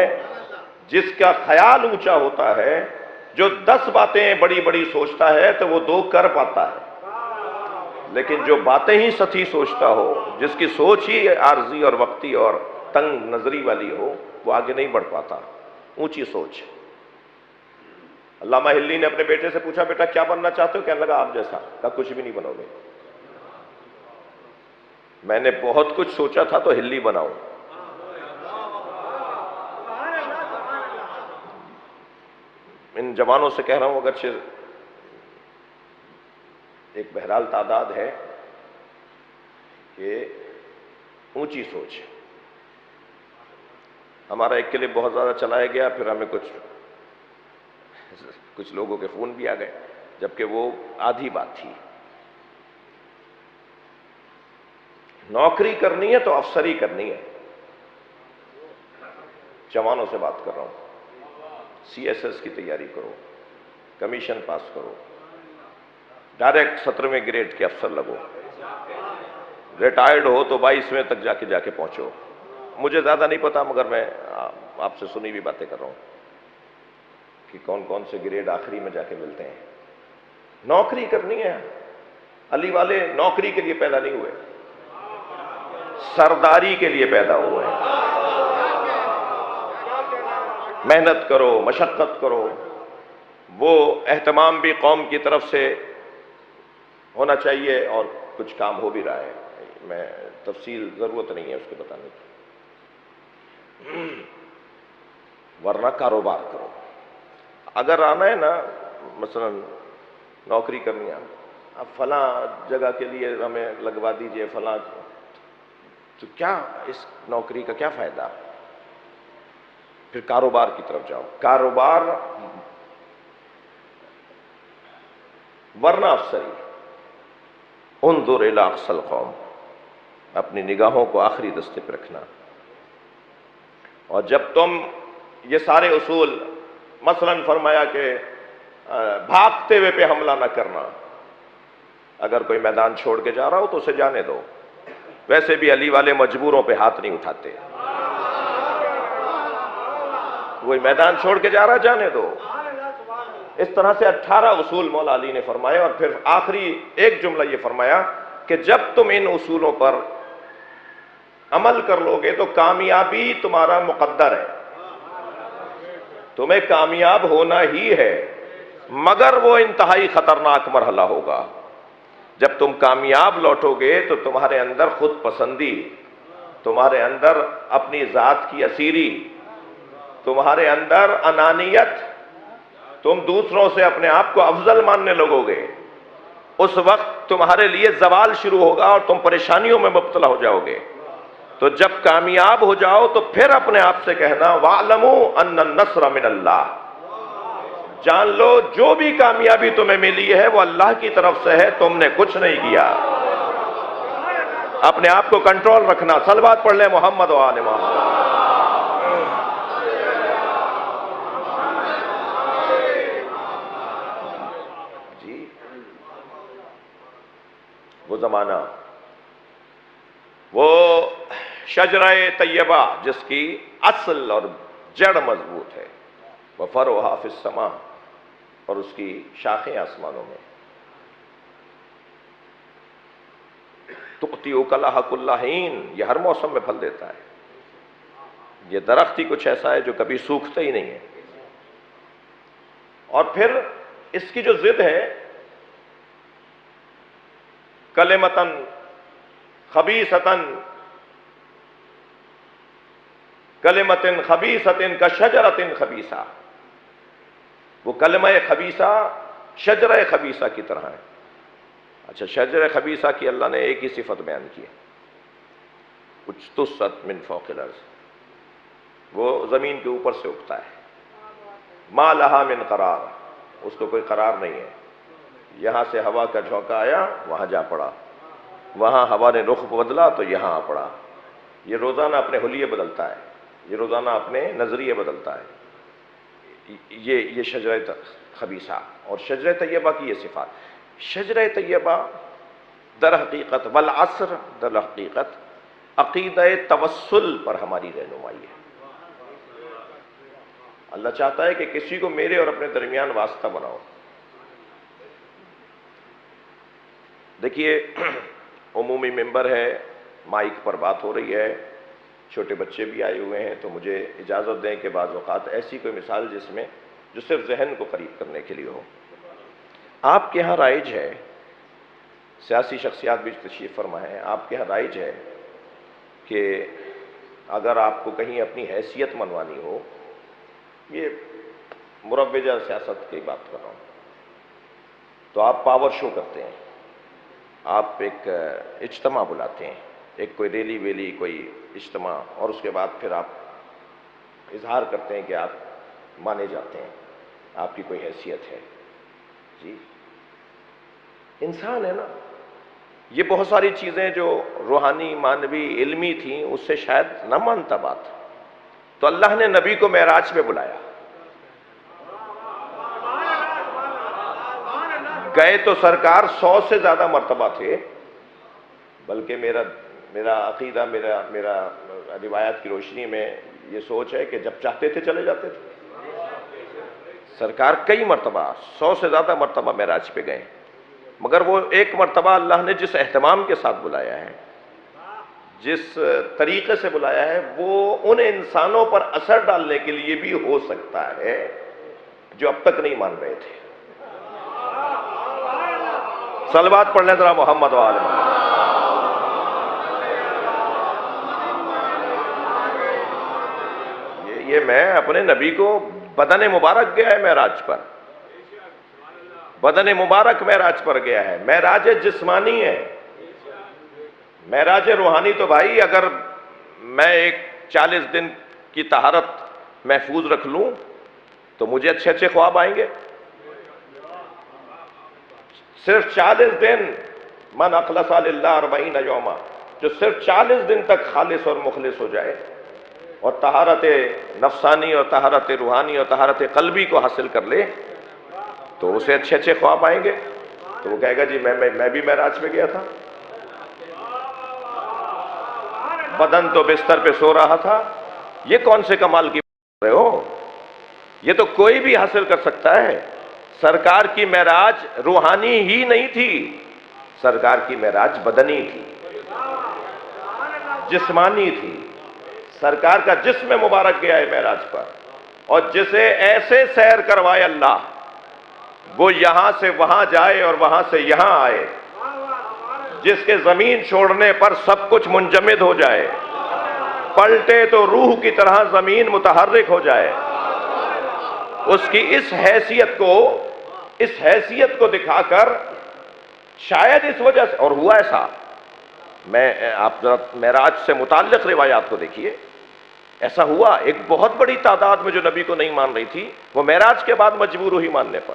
[SPEAKER 1] جس کا خیال اونچا ہوتا ہے، جو 10 باتیں بڑی بڑی سوچتا ہے تو وہ 2 کر پاتا ہے. لیکن جو باتیں ہی سطحی سوچتا ہو، جس کی سوچ ہی عارضی اور وقتی اور تنگ نظری والی ہو، وہ آگے نہیں بڑھ پاتا. اونچی سوچ. علامہ ہلی نے اپنے بیٹے سے پوچھا، بیٹا کیا بننا چاہتے ہو؟ کہنے لگا آپ جیسا. کہا کچھ بھی نہیں بنو گے. میں نے بہت کچھ سوچا تھا تو ہلی بناؤں. ان جوانوں سے کہہ رہا ہوں، اگرچہ ایک بہرحال تعداد ہے کہ اونچی سوچ. ہمارا ایک کلپ بہت زیادہ چلایا گیا، پھر ہمیں کچھ لوگوں کے فون بھی آ گئے، جبکہ وہ آدھی بات تھی. نوکری کرنی ہے تو افسری کرنی ہے. جوانوں سے بات کر رہا ہوں. سی ایس ایس کی تیاری کرو، کمیشن پاس کرو، ڈائریکٹ 17ویں گریڈ کے افسر لگو. ریٹائرڈ ہو تو 22ویں تک جا کے پہنچو. مجھے زیادہ نہیں پتا، مگر میں آپ سے سنی ہوئی باتیں کر رہا ہوں کہ کون کون سے گریڈ آخری میں جا کے ملتے ہیں. نوکری کرنی ہے. علی والے نوکری کے لیے پیدا نہیں ہوئے، سرداری کے لیے پیدا ہوئے ہیں. محنت کرو، مشقت کرو. وہ اہتمام بھی قوم کی طرف سے ہونا چاہیے، اور کچھ کام ہو بھی رہا ہے. میں تفصیل ضرورت نہیں ہے اس کو بتانے کی. ورنہ کاروبار کرو. اگر آنا ہے نا، مثلا نوکری کرنی ہے، اب فلاں جگہ کے لیے ہمیں لگوا دیجئے فلاں، تو کیا اس نوکری کا کیا فائدہ؟ پھر کاروبار کی طرف جاؤ. کاروبار ورنہ افسری. انظر الی اقصی القوم. اپنی نگاہوں کو آخری دستے پہ رکھنا. اور جب تم یہ سارے اصول، مثلا فرمایا کہ بھاگتے ہوئے پہ حملہ نہ کرنا. اگر کوئی میدان چھوڑ کے جا رہا ہو تو اسے جانے دو. ویسے بھی علی والے مجبوروں پہ ہاتھ نہیں اٹھاتے. وہی میدان چھوڑ کے جا رہا، جانے دو. اس طرح سے 18 اصول مولا علی نے فرمائے، اور پھر آخری ایک جملہ یہ فرمایا کہ جب تم ان اصولوں پر عمل کر لو گے تو کامیابی تمہارا مقدر ہے. تمہیں کامیاب ہونا ہی ہے، مگر وہ انتہائی خطرناک مرحلہ ہوگا. جب تم کامیاب لوٹو گے تو تمہارے اندر خود پسندی، تمہارے اندر اپنی ذات کی اسیری، تمہارے اندر انانیت، تم دوسروں سے اپنے آپ کو افضل ماننے لگو گے. اس وقت تمہارے لیے زوال شروع ہوگا اور تم پریشانیوں میں مبتلا ہو جاؤ گے. تو جب کامیاب ہو جاؤ تو پھر اپنے آپ سے کہنا وَاعْلَمُوا أَنَّ النَّصْرَ مِنَ اللَّهِ. جان لو جو بھی کامیابی تمہیں ملی ہے وہ اللہ کی طرف سے ہے، تم نے کچھ نہیں کیا. اپنے آپ کو کنٹرول رکھنا. صلوات پڑھ لیں محمد و آل محمد. زمانہ، وہ شجرہ طیبہ جس کی اصل اور جڑ مضبوط ہے، وفرعها فی السماء، اور اس کی شاخیں آسمانوں میں، تؤتی اکلھا کل حین، یہ ہر موسم میں پھل دیتا ہے، یہ درخت ہی کچھ ایسا ہے جو کبھی سوکھتا ہی نہیں ہے۔ اور پھر اس کی جو ضد ہے، کلمتن خبیثتن، کلمتن خبیثتن کشجرتن خبیثہ، وہ کلمہ خبیثہ شجرہ خبیثہ کی طرح ہے۔ اچھا، شجرہ خبیثہ کی اللہ نے ایک ہی صفت بیان کی ہے، اجتثت من فوق الارض، وہ زمین کے اوپر سے اگتا ہے، ما لہا من قرار، اس کو کوئی قرار نہیں ہے، یہاں سے ہوا کا جھونکا آیا وہاں جا پڑا، وہاں ہوا نے رخ بدلا تو یہاں آ پڑا، یہ روزانہ اپنے حلیے بدلتا ہے، یہ روزانہ اپنے نظریے بدلتا ہے، یہ شجرہ خبیثہ اور شجرہ طیبہ کی یہ صفات۔ شجرہ طیبہ در حقیقت والعصر، در حقیقت عقیدہ توسل پر ہماری رہنمائی ہے۔ اللہ چاہتا ہے کہ کسی کو میرے اور اپنے درمیان واسطہ بناؤ۔ دیکھیے، عمومی ممبر ہے، مائک پر بات ہو رہی ہے، چھوٹے بچے بھی آئے ہوئے ہیں، تو مجھے اجازت دیں کہ بعض اوقات ایسی کوئی مثال جس میں جو صرف ذہن کو قریب کرنے کے لیے ہو۔ آپ کے ہاں رائج ہے، سیاسی شخصیات بھی تشریف فرما ہے، آپ کے ہاں رائج ہے کہ اگر آپ کو کہیں اپنی حیثیت منوانی ہو، یہ مروجہ سیاست کی بات کر رہا ہوں، تو آپ پاور شو کرتے ہیں، آپ ایک اجتماع بلاتے ہیں، ایک کوئی ریلی ویلی کوئی اجتماع، اور اس کے بعد پھر آپ اظہار کرتے ہیں کہ آپ مانے جاتے ہیں، آپ کی کوئی حیثیت ہے۔ جی، انسان ہے نا، یہ بہت ساری چیزیں جو روحانی معنوی علمی تھیں اس سے شاید نہ مانتا بات، تو اللہ نے نبی کو معراج پہ بلایا، گئے تو سرکار 100 سے زیادہ مرتبہ تھے، بلکہ میرا عقیدہ، میرا روایات کی روشنی میں یہ سوچ ہے کہ جب چاہتے تھے چلے جاتے تھے۔ سرکار کئی مرتبہ 100 سے زیادہ مرتبہ معراج پہ گئے، مگر وہ ایک مرتبہ اللہ نے جس اہتمام کے ساتھ بلایا ہے، جس طریقے سے بلایا ہے، وہ ان انسانوں پر اثر ڈالنے کے لیے بھی ہو سکتا ہے جو اب تک نہیں مان رہے تھے۔ صلوات پڑھ لیں ذرا محمد و آل محمد۔ یہ میں اپنے نبی کو بدن مبارک گیا ہے معراج پر، بدن مبارک معراج پر گیا ہے، معراج جسمانی ہے، معراج روحانی تو بھائی اگر میں ایک 40 دن کی طہارت محفوظ رکھ لوں تو مجھے اچھے اچھے خواب آئیں گے۔ صرف 40 دن، من اخلص للہ 40 یوما، جو صرف 40 دن تک خالص اور مخلص ہو جائے اور طہارت نفسانی اور طہارت روحانی اور طہارت قلبی کو حاصل کر لے تو اسے اچھے اچھے خواب آئیں گے، تو وہ کہے گا جی میں بھی معراج پہ گیا تھا، بدن تو بستر پہ سو رہا تھا۔ یہ کون سے کمال کی بات کر رہے ہو؟ یہ تو کوئی بھی حاصل کر سکتا ہے۔ سرکار کی معراج روحانی ہی نہیں تھی، سرکار کی معراج بدنی تھی، جسمانی تھی۔ سرکار کا جسم مبارک گیا ہے معراج پر، اور جسے ایسے سیر کروائے اللہ، وہ یہاں سے وہاں جائے اور وہاں سے یہاں آئے، جس کے زمین چھوڑنے پر سب کچھ منجمد ہو جائے، پلٹے تو روح کی طرح زمین متحرک ہو جائے، اس کی اس حیثیت کو دکھا کر شاید اس وجہ سے، اور ہوا ایسا، آپ ذرا معراج سے متعلق روایات کو دیکھیے، ایسا ہوا ایک بہت بڑی تعداد میں جو نبی کو نہیں مان رہی تھی، وہ معراج کے بعد مجبور ہوئی ماننے پر۔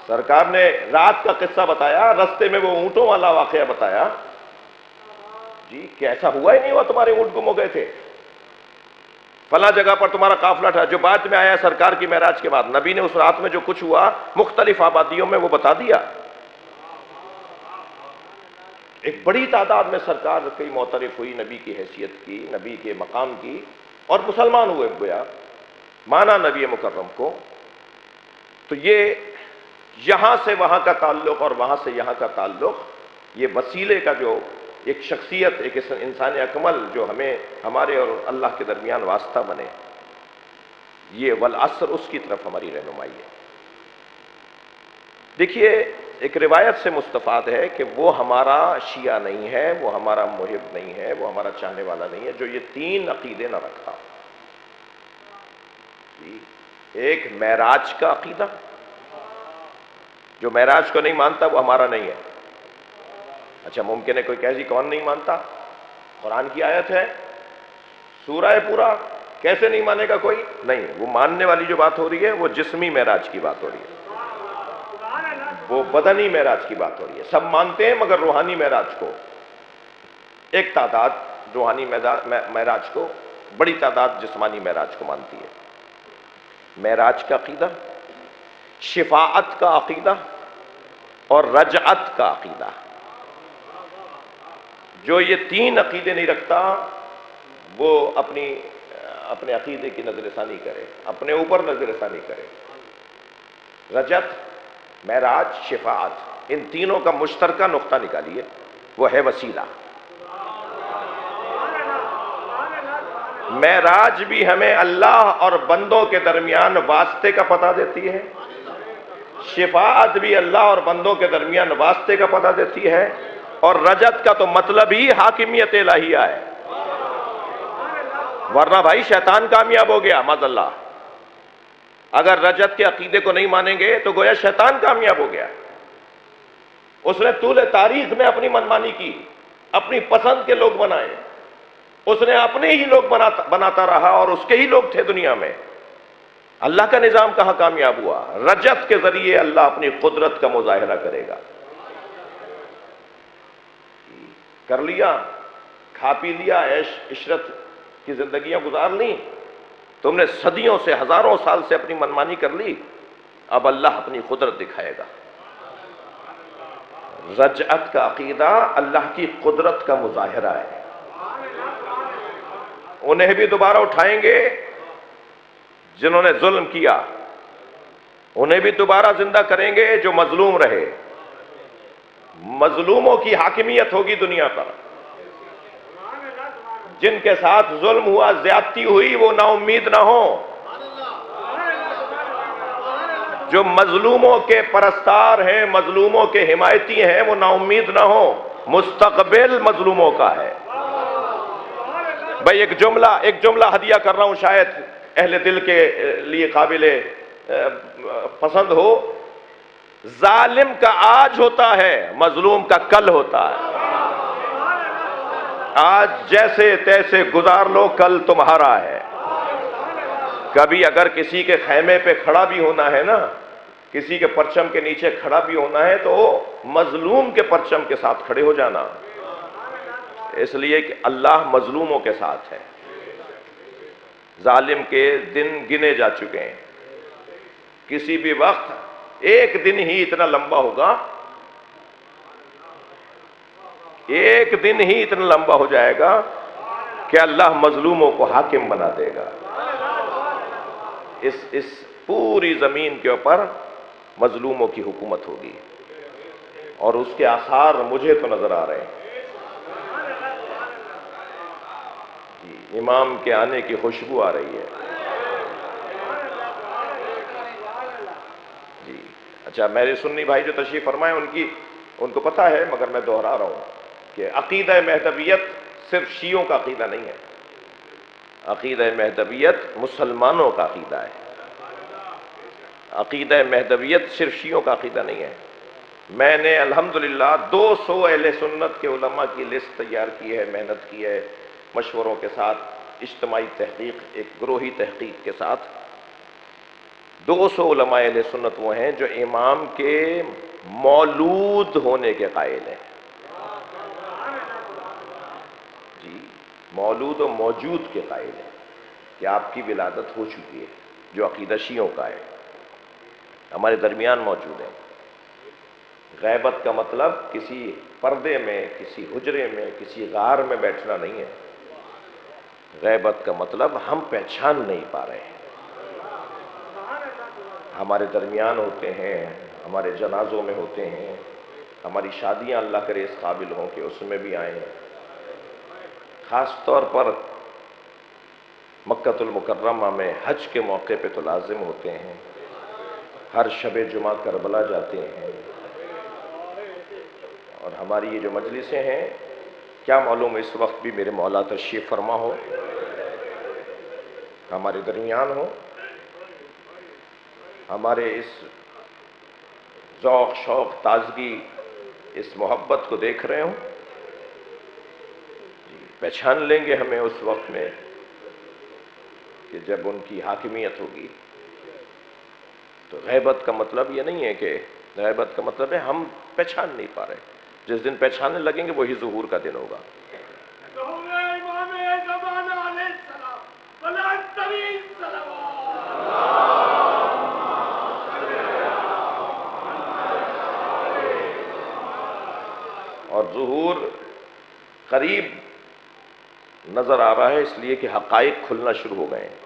[SPEAKER 1] سرکار نے رات کا قصہ بتایا، رستے میں وہ اونٹوں والا واقعہ بتایا، جی کہ ایسا ہوا ہی نہیں ہوا، تمہارے اونٹ گم ہو گئے تھے، فلاں جگہ پر تمہارا قافلہ تھا، جو بعد میں آیا سرکار کی معراج کے بعد، نبی نے اس رات میں جو کچھ ہوا مختلف آبادیوں میں وہ بتا دیا۔ ایک بڑی تعداد میں سرکار کئی معترف ہوئی نبی کی حیثیت کی، نبی کے مقام کی، اور مسلمان ہوئے، گویا مانا نبی مکرم کو. تو یہ یہاں سے وہاں کا تعلق اور وہاں سے یہاں کا تعلق، یہ وسیلے کا جو ایک شخصیت، ایک انسان اکمل جو ہمیں ہمارے اور اللہ کے درمیان واسطہ بنے، یہ والعصر اس کی طرف ہماری رہنمائی ہے. دیکھیے ایک روایت سے مستفاد ہے کہ وہ ہمارا شیعہ نہیں ہے، وہ ہمارا محب نہیں ہے، وہ ہمارا چاہنے والا نہیں ہے جو یہ تین عقیدے نہ رکھتا. ایک معراج کا عقیدہ، جو معراج کو نہیں مانتا وہ ہمارا نہیں ہے. اچھا ممکن ہے کوئی کہے جی کون نہیں مانتا؟ قرآن کی آیت ہے، سورہ ہے پورا، کیسے نہیں مانے گا کوئی؟ نہیں، وہ ماننے والی جو بات ہو رہی ہے وہ جسمی معراج کی بات ہو رہی ہے، وہ بدنی معراج کی بات ہو رہی ہے. سب مانتے ہیں مگر روحانی معراج کو ایک تعداد، روحانی معراج کو بڑی تعداد، جسمانی معراج کو مانتی ہے. معراج کا عقیدہ، شفاعت کا عقیدہ اور رجعت کا عقیدہ، جو یہ تین عقیدے نہیں رکھتا وہ اپنے عقیدے کی نظر ثانی کرے، اپنے اوپر نظر ثانی کرے. رجعت، معراج، شفاعت، ان تینوں کا مشترکہ نقطہ نکالیے، وہ ہے وسیلہ. معراج بھی ہمیں اللہ اور بندوں کے درمیان واسطے کا پتہ دیتی ہے، شفاعت بھی اللہ اور بندوں کے درمیان واسطے کا پتہ دیتی ہے، اور رجعت کا تو مطلب ہی حاکمیت الہیہ ہے. ورنہ بھائی شیطان کامیاب ہو گیا معاذ اللہ. اگر رجعت کے عقیدے کو نہیں مانیں گے تو گویا شیطان کامیاب ہو گیا. اس نے طول تاریخ میں اپنی منمانی کی، اپنی پسند کے لوگ بنائے، اس نے اپنے ہی لوگ بناتا رہا اور اس کے ہی لوگ تھے دنیا میں. اللہ کا نظام کہاں کامیاب ہوا؟ رجعت کے ذریعے اللہ اپنی قدرت کا مظاہرہ کرے گا. کر لیا، کھا پی لیا، عیش عشرت کی زندگیاں گزار لیں، تم نے صدیوں سے، ہزاروں سال سے اپنی منمانی کر لی، اب اللہ اپنی قدرت دکھائے گا. رجعت کا عقیدہ اللہ کی قدرت کا مظاہرہ ہے. انہیں بھی دوبارہ اٹھائیں گے جنہوں نے ظلم کیا، انہیں بھی دوبارہ زندہ کریں گے جو مظلوم رہے. مظلوموں کی حاکمیت ہوگی دنیا پر. جن کے ساتھ ظلم ہوا، زیادتی ہوئی، وہ نا امید نہ ہوں. جو مظلوموں کے پرستار ہیں، مظلوموں کے حمایتی ہیں، وہ نا امید نہ ہوں. مستقبل مظلوموں کا ہے. بھائی ایک جملہ ہدیہ کر رہا ہوں، شاید اہل دل کے لیے قابل پسند ہو. ظالم کا آج ہوتا ہے، مظلوم کا کل ہوتا ہے. آج جیسے تیسے گزار لو، کل تمہارا ہے. کبھی اگر کسی کے خیمے پہ کھڑا بھی ہونا ہے نا، کسی کے پرچم کے نیچے کھڑا بھی ہونا ہے تو مظلوم کے پرچم کے ساتھ کھڑے ہو جانا، اس لیے کہ اللہ مظلوموں کے ساتھ ہے. ظالم کے دن گنے جا چکے ہیں. کسی بھی وقت ایک دن ہی اتنا لمبا ہوگا، ایک دن ہی اتنا لمبا ہو جائے گا کہ اللہ مظلوموں کو حاکم بنا دے گا. اس پوری زمین کے اوپر مظلوموں کی حکومت ہوگی، اور اس کے آثار مجھے تو نظر آ رہے ہیں. امام کے آنے کی خوشبو آ رہی ہے. جی اچھا، میرے سنی بھائی جو تشریف فرمائے ان کو پتہ ہے، مگر میں دوہرا رہا ہوں کہ عقیدہ مہدویت صرف شیعوں کا عقیدہ نہیں ہے. عقیدہ مہدویت مسلمانوں کا عقیدہ ہے. عقیدہ مہدویت صرف شیعوں کا عقیدہ نہیں ہے. میں نے الحمدللہ 200 اہل سنت کے علماء کی لسٹ تیار کی ہے، محنت کی ہے، مشوروں کے ساتھ، اجتماعی تحقیق، ایک گروہی تحقیق کے ساتھ. 200 علماء اہل سنت وہ ہیں جو امام کے مولود ہونے کے قائل ہیں. جی، مولود و موجود کے قائل ہیں کہ آپ کی ولادت ہو چکی ہے، جو عقیدہ شیعوں کا ہے، ہمارے درمیان موجود ہے. غیبت کا مطلب کسی پردے میں، کسی حجرے میں، کسی غار میں بیٹھنا نہیں ہے۔ غیبت کا مطلب ہم پہچان نہیں پا رہے ہیں، ہمارے درمیان ہوتے ہیں، ہمارے جنازوں میں ہوتے ہیں، ہماری شادیاں اللہ کرے اس قابل ہوں کہ اس میں بھی آئیں، خاص طور پر مکۃ المکرمہ میں حج کے موقع پہ تو لازم ہوتے ہیں، ہر شب جمعہ کربلا جاتے ہیں، اور ہماری یہ جو مجلسیں ہیں، کیا معلوم اس وقت بھی میرے مولا تشریف فرما ہو، ہمارے درمیان ہو، ہمارے اس ذوق شوق تازگی، اس محبت کو دیکھ رہے ہوں، پہچان لیں گے ہمیں اس وقت میں کہ جب ان کی حاکمیت ہوگی۔ تو غیبت کا مطلب یہ نہیں ہے کہ غیبت کا مطلب ہے ہم پہچان نہیں پا رہے، جس دن پہچاننے لگیں گے وہی ظہور کا دن ہوگا۔ اور ظہور قریب نظر آ رہا ہے، اس لیے کہ حقائق کھلنا شروع ہو گئے ہیں۔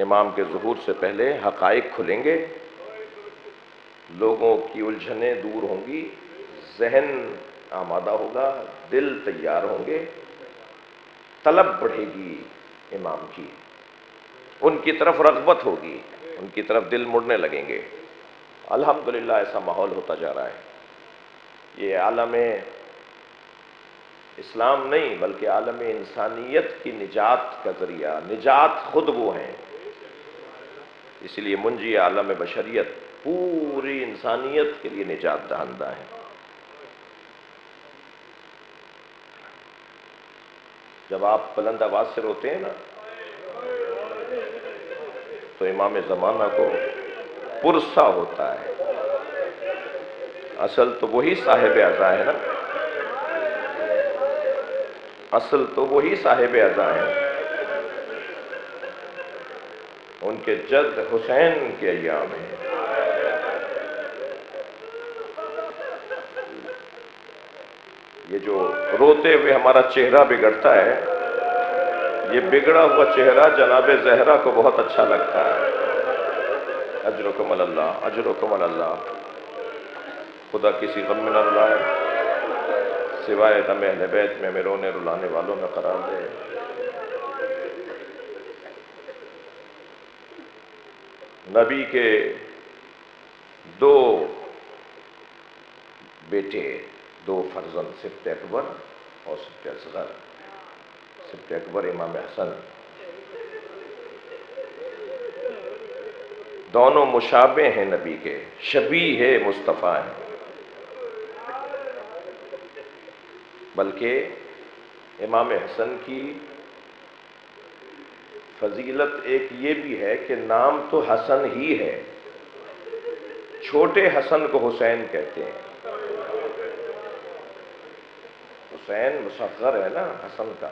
[SPEAKER 1] امام کے ظہور سے پہلے حقائق کھلیں گے، لوگوں کی الجھنیں دور ہوں گی، ذہن آمادہ ہوگا، دل تیار ہوں گے، طلب بڑھے گی امام کی، ان کی طرف رغبت ہوگی، ان کی طرف دل مڑنے لگیں گے۔ الحمدللہ ایسا ماحول ہوتا جا رہا ہے۔ یہ عالم اسلام نہیں بلکہ عالم انسانیت کی نجات کا ذریعہ، نجات خود وہ ہیں، اس لیے منجی عالم بشریت، پوری انسانیت کے لیے نجات دہندہ ہے۔ جب آپ بلند آواز سے روتے ہیں نا تو امام زمانہ کو پرسہ ہوتا ہے۔ اصل تو وہی صاحب عزا ہے نا، اصل تو وہی صاحب عزا ہے، ان کے جد حسین کے ایام ہیں۔ یہ جو روتے ہوئے ہمارا چہرہ بگڑتا ہے، یہ بگڑا ہوا چہرہ جناب زہرا کو بہت اچھا لگتا ہے۔ اجرکم اللہ، اجرکم اللہ۔ خدا کسی غم میں نہ رلائے، سوائے غم اہل بیت میں ہمیں رونے رلانے والوں میں قرار دے۔ نبی کے دو بیٹے، دو فرزند، سبط اکبر اور سبط اصغر۔ سبط اکبر امام حسن، دونوں مشابہ ہیں نبی کے، شبیہ مصطفیٰ ہیں، بلکہ امام حسن کی فضیلت ایک یہ بھی ہے کہ نام تو حسن ہی ہے، چھوٹے حسن کو حسین کہتے ہیں۔ حسین مصغر ہے نا حسن کا،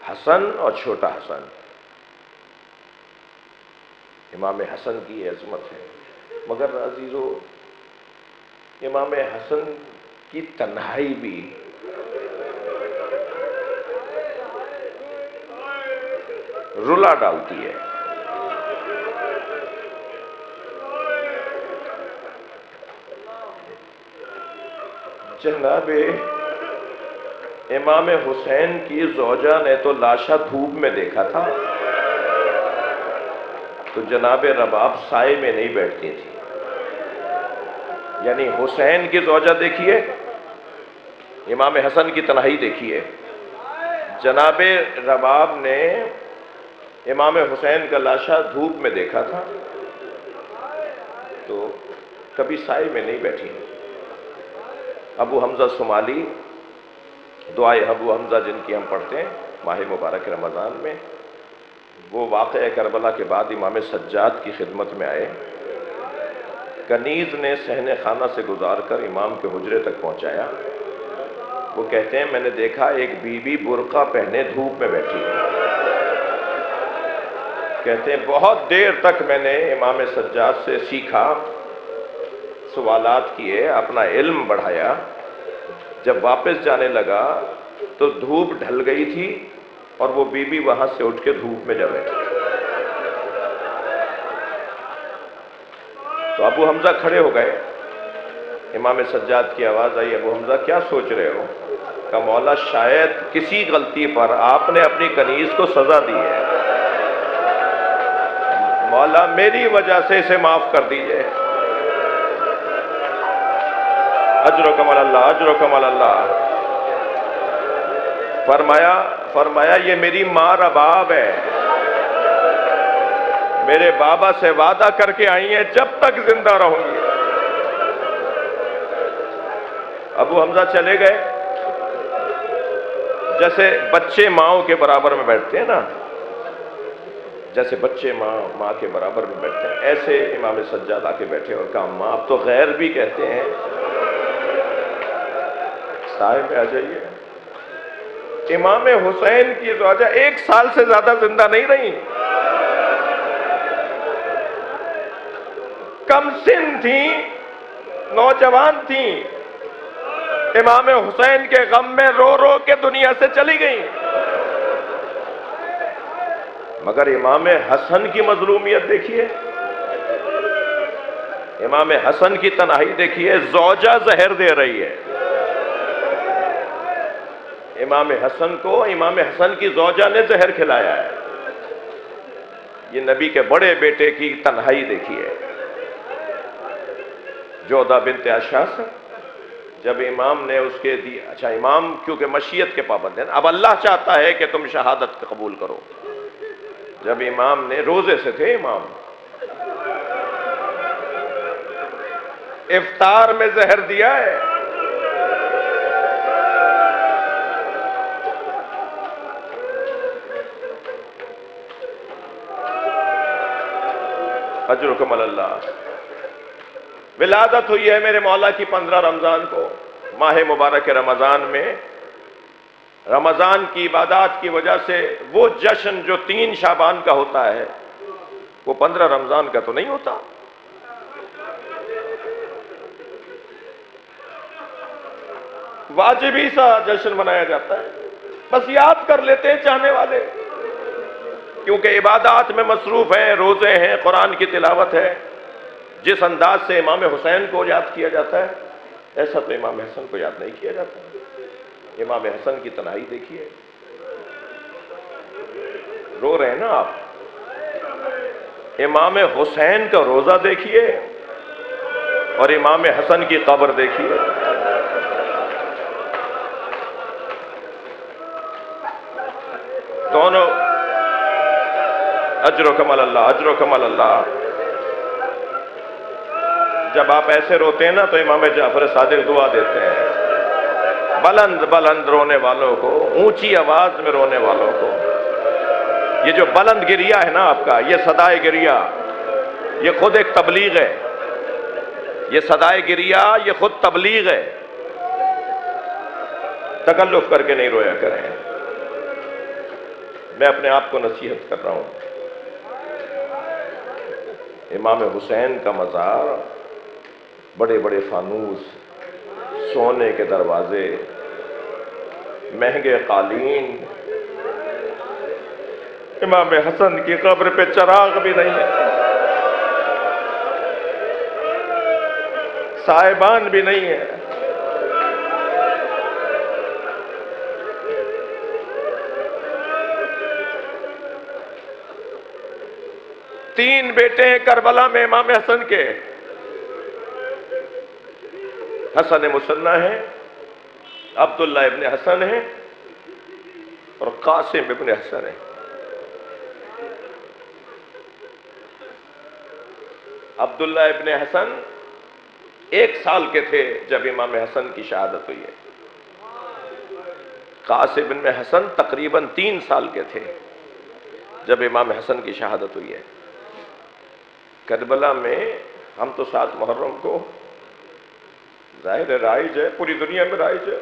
[SPEAKER 1] حسن اور چھوٹا حسن، امام حسن کی یہ عظمت ہے۔ مگر عزیزو، امام حسن کی تنہائی بھی رلا ڈالتی ہے۔ جناب امام حسین کی زوجہ نے تو لاشا دھوپ میں دیکھا تھا، تو جناب رباب سائے میں نہیں بیٹھتی تھی۔ یعنی حسین کی زوجہ دیکھیے، امام حسن کی تنہائی دیکھیے۔ جناب رباب نے امام حسین کا لاشا دھوپ میں دیکھا تھا تو کبھی سائے میں نہیں بیٹھی۔ ابو حمزہ صومالی، دعائے ابو حمزہ جن کی ہم پڑھتے ہیں ماہ مبارک رمضان میں، وہ واقعہ کربلا کے بعد امام سجاد کی خدمت میں آئے، کنیز نے صحن خانہ سے گزار کر امام کے حجرے تک پہنچایا۔ وہ کہتے ہیں میں نے دیکھا ایک بی بی برقع پہنے دھوپ میں بیٹھی ہے۔ کہتے ہیں بہت دیر تک میں نے امام سجاد سے سیکھا، سوالات کیے، اپنا علم بڑھایا۔ جب واپس جانے لگا تو دھوپ ڈھل گئی تھی اور وہ بی بی وہاں سے اٹھ کے دھوپ میں جا بیٹھی۔ تو ابو حمزہ کھڑے ہو گئے، امام سجاد کی آواز آئی، ابو حمزہ کیا سوچ رہے ہو؟ کہا مولا شاید کسی غلطی پر آپ نے اپنی کنیز کو سزا دی ہے، مولا میری وجہ سے اسے معاف کر دیجئے۔ اجرکم اللہ، اجرکم اللہ۔ فرمایا یہ میری ماں رباب ہے، میرے بابا سے وعدہ کر کے آئی ہیں جب تک زندہ رہوں گی۔ ابو حمزہ چلے گئے، جیسے بچے ماؤں کے برابر میں بیٹھتے ہیں نا، جیسے بچے ماں کے برابر میں بیٹھتے ہیں، ایسے امام سجاد آ کے بیٹھے اور کہا ماں اب تو غیر بھی کہتے ہیں، سائے میں آ جائیے۔ امام حسین کی زوجہ 1 سال سے زیادہ زندہ نہیں رہی، کم سن تھیں، نوجوان تھیں، امام حسین کے غم میں رو رو کے دنیا سے چلی گئیں۔ مگر امام حسن کی مظلومیت دیکھیے، امام حسن کی تنہائی دیکھیے، زوجہ زہر دے رہی ہے امام حسن کو، امام حسن کی زوجہ نے زہر کھلایا ہے۔ یہ نبی کے بڑے بیٹے کی تنہائی دیکھیے۔ جودہ بنت اشعث، جب امام نے اس کے دی، اچھا امام کیونکہ مشیت کے پابند ہیں، اب اللہ چاہتا ہے کہ تم شہادت قبول کرو۔ جب امام نے، روزے سے تھے امام، افطار میں زہر دیا ہے، اجرکم اللہ۔ ولادت ہوئی ہے میرے مولا کی 15 رمضان کو، ماہ مبارک رمضان میں۔ رمضان کی عبادات کی وجہ سے وہ جشن جو 3 شعبان کا ہوتا ہے وہ 15 رمضان کا تو نہیں ہوتا۔ واجبی سا جشن منایا جاتا ہے، بس یاد کر لیتے ہیں چاہنے والے، کیونکہ عبادات میں مصروف ہیں، روزے ہیں، قرآن کی تلاوت ہے۔ جس انداز سے امام حسین کو یاد کیا جاتا ہے ایسا تو امام حسن کو یاد نہیں کیا جاتا۔ امام حسن کی تنہائی دیکھیے، رو رہے ہیں نا آپ۔ امام حسین کا روزہ دیکھیے اور امام حسن کی قبر دیکھیے، دونوں اجرکم اللہ، اجرکم اللہ۔ جب آپ ایسے روتے ہیں نا تو امام جعفر صادق دعا دیتے ہیں، بلند بلند رونے والوں کو، اونچی آواز میں رونے والوں کو۔ یہ جو بلند گریہ ہے نا آپ کا، یہ صدائے گریہ، یہ خود ایک تبلیغ ہے۔ یہ صدائے گریہ یہ خود تبلیغ ہے۔ تکلف کر کے نہیں رویا کریں۔ میں اپنے آپ کو نصیحت کر رہا ہوں۔ امام حسین کا مزار، بڑے بڑے فانوس، سونے کے دروازے، مہنگے قالین، امام حسن کی قبر پہ چراغ بھی نہیں ہے، سائبان بھی نہیں ہے۔ تین بیٹے ہیں کربلا میں امام حسن کے، حسن مثنی ہیں، عبداللہ ابن حسن ہیں اور قاسم ابن حسن ہیں۔ عبداللہ ابن حسن 1 سال کے تھے جب امام حسن کی شہادت ہوئی ہے۔ قاسم ابن حسن تقریباً 3 سال کے تھے جب امام حسن کی شہادت ہوئی ہے۔ کربلا میں ہم تو 7 محرم کو، ظاہر ہے رائج ہے، پوری دنیا میں رائج ہے،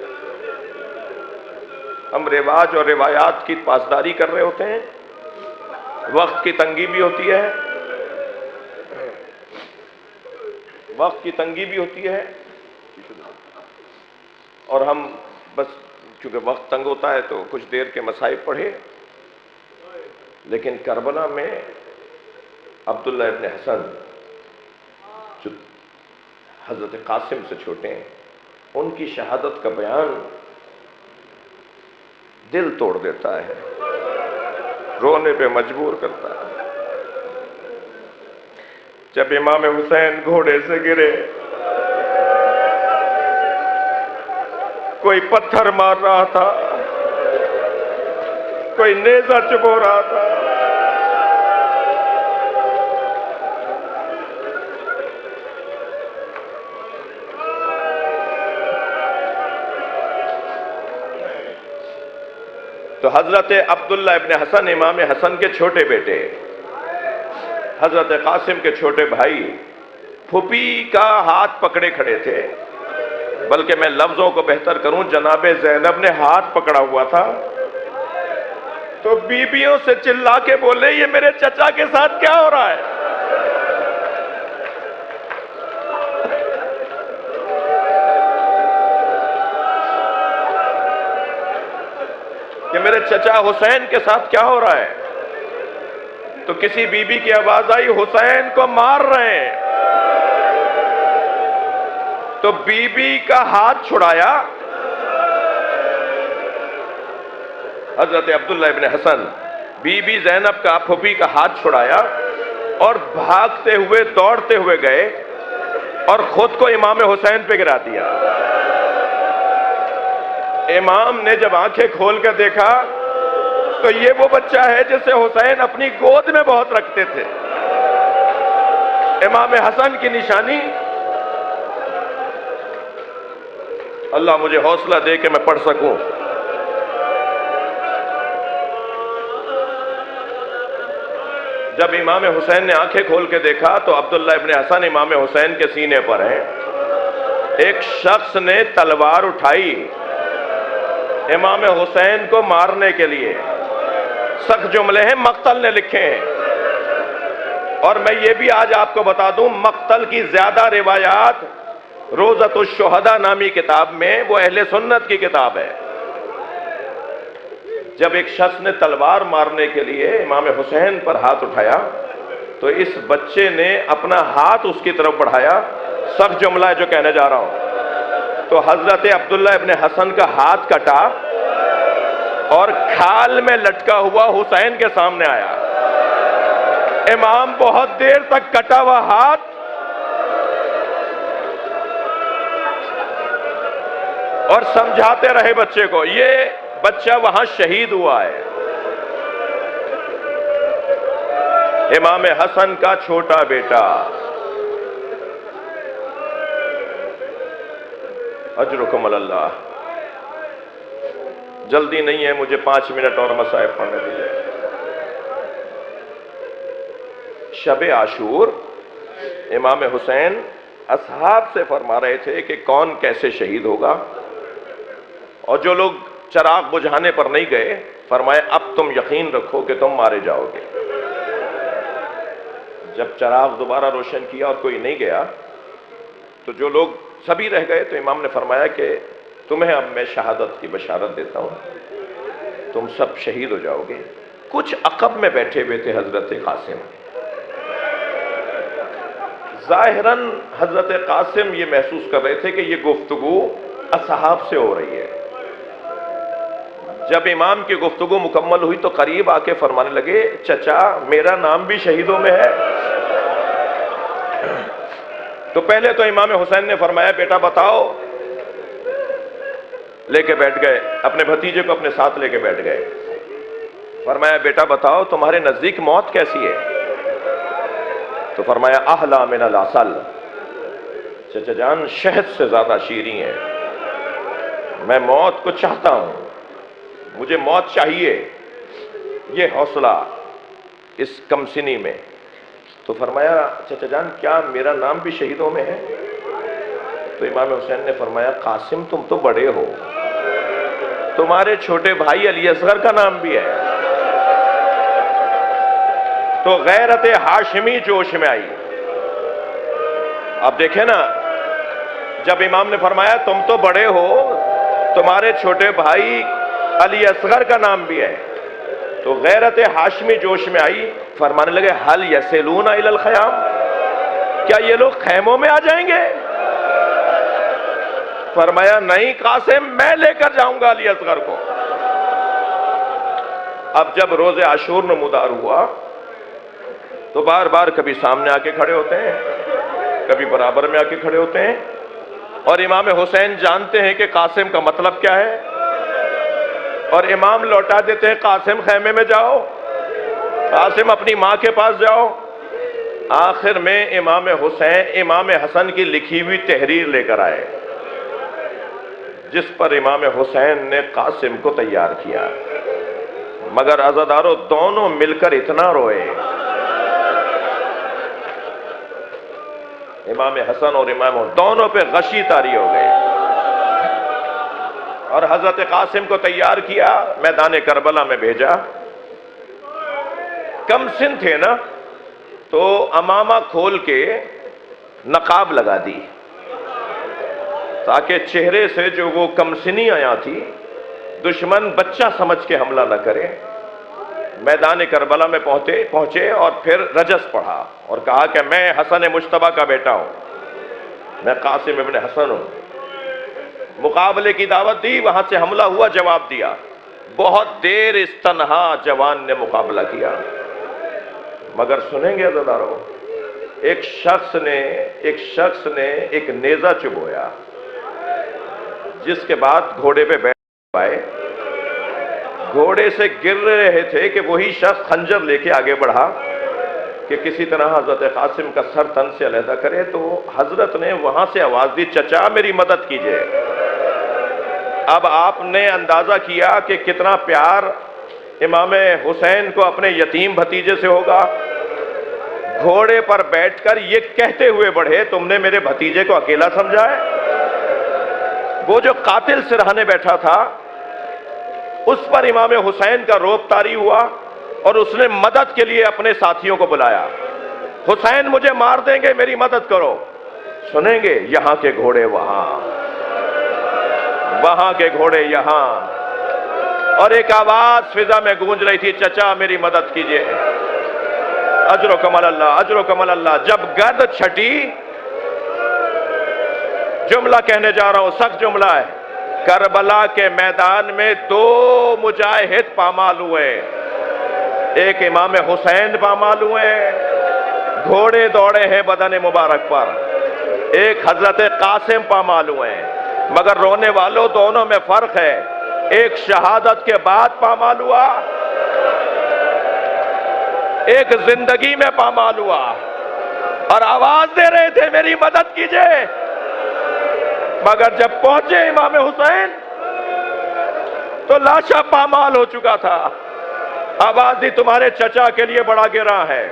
[SPEAKER 1] ہم رواج اور روایات کی پاسداری کر رہے ہوتے ہیں، وقت کی تنگی بھی ہوتی ہے، وقت کی تنگی بھی ہوتی ہے، اور ہم بس چونکہ وقت تنگ ہوتا ہے تو کچھ دیر کے مصائب پڑھے. لیکن کربلا میں عبداللہ ابن حسن جو حضرت قاسم سے چھوٹے ہیں، ان کی شہادت کا بیان دل توڑ دیتا ہے، رونے پہ مجبور کرتا ہے. جب امام حسین گھوڑے سے گرے، کوئی پتھر مار رہا تھا، کوئی نیزہ چبو رہا تھا، تو حضرت عبداللہ ابن حسن امام حسن کے چھوٹے بیٹے، حضرت قاسم کے چھوٹے بھائی، پھوپھی کا ہاتھ پکڑے کھڑے تھے. بلکہ میں لفظوں کو بہتر کروں، جناب زینب نے ہاتھ پکڑا ہوا تھا، تو بیویوں سے چلا کے بولے یہ میرے چچا کے ساتھ کیا ہو رہا ہے؟ کہ میرے چچا حسین کے ساتھ کیا ہو رہا ہے؟ تو کسی بیوی کی آواز آئی حسین کو مار رہے ہیں. تو بیوی کا ہاتھ چھڑایا حضرت عبداللہ ابن حسن، بی بی زینب کا پھوپھی کا ہاتھ چھڑایا اور بھاگتے ہوئے دوڑتے ہوئے گئے اور خود کو امام حسین پہ گرا دیا. امام نے جب آنکھیں کھول کر دیکھا تو یہ وہ بچہ ہے جسے حسین اپنی گود میں بہت رکھتے تھے. امام حسن کی نشانی. اللہ مجھے حوصلہ دے کہ میں پڑھ سکوں. جب امام حسین نے آنکھیں کھول کے دیکھا تو عبداللہ ابن حسن امام حسین کے سینے پر ہیں. ایک شخص نے تلوار اٹھائی امام حسین کو مارنے کے لیے. سخت جملے ہیں، مقتل نے لکھے ہیں. اور میں یہ بھی آج آپ کو بتا دوں، مقتل کی زیادہ روایات روضۃ الشہداء نامی کتاب میں، وہ اہل سنت کی کتاب ہے. جب ایک شخص نے تلوار مارنے کے لیے امام حسین پر ہاتھ اٹھایا تو اس بچے نے اپنا ہاتھ اس کی طرف بڑھایا. سخت جملہ ہے جو کہنے جا رہا ہوں. تو حضرت عبداللہ ابن حسن کا ہاتھ کٹا اور کھال میں لٹکا ہوا حسین کے سامنے آیا. امام بہت دیر تک کٹا ہوا ہاتھ اور سمجھاتے رہے بچے کو، یہ بچہ وہاں شہید ہوا ہے. امام حسن کا چھوٹا بیٹا. اجرکم اللہ. جلدی نہیں ہے، مجھے 5 منٹ اور مصائب پڑھنے دیجیے. شب عاشور امام حسین اصحاب سے فرما رہے تھے کہ کون کیسے شہید ہوگا، اور جو لوگ چراغ بجھانے پر نہیں گئے فرمایا اب تم یقین رکھو کہ تم مارے جاؤ گے. جب چراغ دوبارہ روشن کیا اور کوئی نہیں گیا تو جو لوگ سبھی رہ گئے تو امام نے فرمایا کہ تمہیں اب میں شہادت کی بشارت دیتا ہوں، تم سب شہید ہو جاؤ گے. کچھ عقب میں بیٹھے ہوئے تھے حضرت قاسم. ظاہراً حضرت قاسم یہ محسوس کر رہے تھے کہ یہ گفتگو اصحاب سے ہو رہی ہے. جب امام کی گفتگو مکمل ہوئی تو قریب آ کے فرمانے لگے چچا میرا نام بھی شہیدوں میں ہے. تو پہلے تو امام حسین نے فرمایا بیٹا بتاؤ. لے کے بیٹھ گئے، اپنے بھتیجے کو اپنے ساتھ لے کے بیٹھ گئے. فرمایا بیٹا بتاؤ تمہارے نزدیک موت کیسی ہے؟ تو فرمایا احلی من العسل، چچا جان شہد سے زیادہ شیریں ہے. میں موت کو چاہتا ہوں، مجھے موت چاہیے. یہ حوصلہ اس کم سنی میں. تو فرمایا چچا جان کیا میرا نام بھی شہیدوں میں ہے؟ تو امام حسین نے فرمایا قاسم تم تو بڑے ہو، تمہارے چھوٹے بھائی علی اصغر کا نام بھی ہے. تو غیرت ہاشمی جوش میں آئی. اب دیکھیں نا، جب امام نے فرمایا تم تو بڑے ہو، تمہارے چھوٹے بھائی علی اصغر کا نام بھی ہے، تو غیرت ہاشمی جوش میں آئی. فرمانے لگے حل یسلون الی الخیام، کیا یہ لوگ خیموں میں آ جائیں گے؟ فرمایا نہیں قاسم، میں لے کر جاؤں گا علی اصغر کو. اب جب روز عاشور نمودار ہوا تو بار بار کبھی سامنے آ کے کھڑے ہوتے ہیں، کبھی برابر میں آ کے کھڑے ہوتے ہیں، اور امام حسین جانتے ہیں کہ قاسم کا مطلب کیا ہے، اور امام لوٹا دیتے ہیں قاسم خیمے میں جاؤ، قاسم اپنی ماں کے پاس جاؤ. آخر میں امام حسن کی لکھی ہوئی تحریر لے کر آئے، جس پر امام حسین نے قاسم کو تیار کیا. مگر عزادارو دونوں مل کر اتنا روئے، امام حسن اور امام دونوں پہ غشی طاری ہو گئے، اور حضرت قاسم کو تیار کیا، میدان کربلا میں بھیجا. کم سن تھے نا، تو امامہ کھول کے نقاب لگا دی تاکہ چہرے سے جو وہ کمسنی آیا تھی دشمن بچہ سمجھ کے حملہ نہ کرے. میدان کربلا میں پہنچے اور پھر رجس پڑھا اور کہا کہ میں حسن مجتبیٰ کا بیٹا ہوں، میں قاسم ابن حسن ہوں. مقابلے کی دعوت دی، وہاں سے حملہ ہوا، جواب دیا. بہت دیر اس تنہا جوان نے مقابلہ کیا. مگر سنیں گے عزادارو، ایک شخص نے ایک نیزہ چبویا، جس کے بعد گھوڑے پہ بیٹھ پائے. گھوڑے سے گر رہے تھے کہ وہی شخص خنجر لے کے آگے بڑھا کہ کسی طرح حضرت قاسم کا سر تن سے علیحدہ کرے. تو حضرت نے وہاں سے آواز دی چچا میری مدد کیجئے. اب آپ نے اندازہ کیا کہ کتنا پیار امام حسین کو اپنے یتیم بھتیجے سے ہوگا. گھوڑے پر بیٹھ کر یہ کہتے ہوئے بڑھے تم نے میرے بھتیجے کو اکیلا سمجھا ہے؟ وہ جو قاتل سرہانے بیٹھا تھا اس پر امام حسین کا روب طاری ہوا اور اس نے مدد کے لیے اپنے ساتھیوں کو بلایا. حسین مجھے مار دیں گے، میری مدد کرو. سنیں گے یہاں کے گھوڑے وہاں، وہاں کے گھوڑے یہاں، اور ایک آواز فضا میں گونج رہی تھی چچا میری مدد کیجئے. اجرکم اللہ، اجرکم اللہ. جب گرد چھٹی، جملہ کہنے جا رہا ہوں، سخت جملہ ہے. کربلا کے میدان میں دو مجاہد پامال ہوئے، ایک امام حسین پامال ہوئے، گھوڑے دوڑے ہیں بدن مبارک پر، ایک حضرت قاسم پامال ہوئے. مگر رونے والوں دونوں میں فرق ہے، ایک شہادت کے بعد پامال ہوا، ایک زندگی میں پامال ہوا، اور آواز دے رہے تھے میری مدد کیجئے. مگر جب پہنچے امام حسین تو لاشا پامال ہو چکا تھا. آواز دی تمہارے چچا کے لیے بڑا گراں ہے.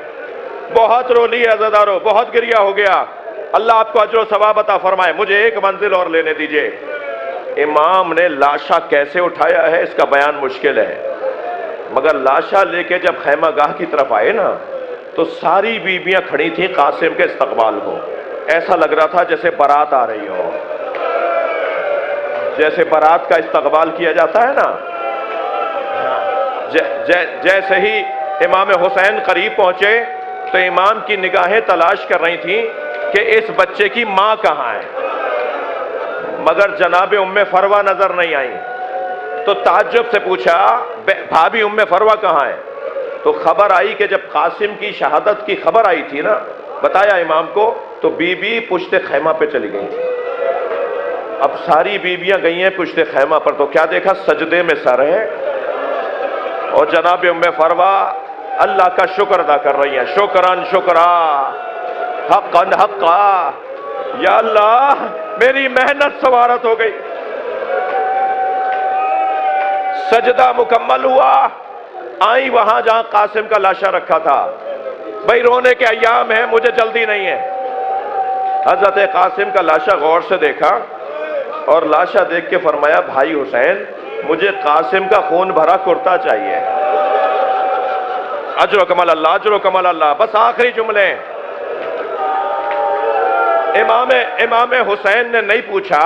[SPEAKER 1] بہت رو لی عزادارو، بہت گریہ ہو گیا. اللہ آپ کو اجر و ثواب عطا فرمائے. مجھے ایک منزل اور لینے دیجئے. امام نے لاشا کیسے اٹھایا ہے اس کا بیان مشکل ہے، مگر لاشا لے کے جب خیمہ گاہ کی طرف آئے نا تو ساری بیویاں کھڑی تھیں قاسم کے استقبال کو. ایسا لگ رہا تھا جیسے بارات آ رہی ہو، جیسے بارات کا استقبال کیا جاتا ہے نا. جیسے ہی امام حسین قریب پہنچے تو امام کی نگاہیں تلاش کر رہی تھیں کہ اس بچے کی ماں کہاں ہے، مگر جناب ام فروہ نظر نہیں آئی. تو تعجب سے پوچھا بھابی ام فروہ کہاں ہے؟ تو خبر آئی کہ جب قاسم کی شہادت کی خبر آئی تھی نا، بتایا امام کو، تو بی بی پشت خیمہ پہ چلی گئی تھی. اب ساری بیویاں گئی ہیں پشت خیمہ پر، تو کیا دیکھا؟ سجدے میں سر ہے، اور جناب ام فروہ اللہ کا شکر ادا کر رہی ہیں. شکران شکرا، حقاً حقا، یا اللہ میری محنت سوارت ہو گئی. سجدہ مکمل ہوا، آئی وہاں جہاں قاسم کا لاشا رکھا تھا. بھائی رونے کے ایام ہیں، مجھے جلدی نہیں ہے. حضرت قاسم کا لاشا غور سے دیکھا اور لاشا دیکھ کے فرمایا بھائی حسین مجھے قاسم کا خون بھرا کرتا چاہیے. اجر و کمال اللہ، اجر و کمال اللہ. بس آخری جملے. امام حسین نے نہیں پوچھا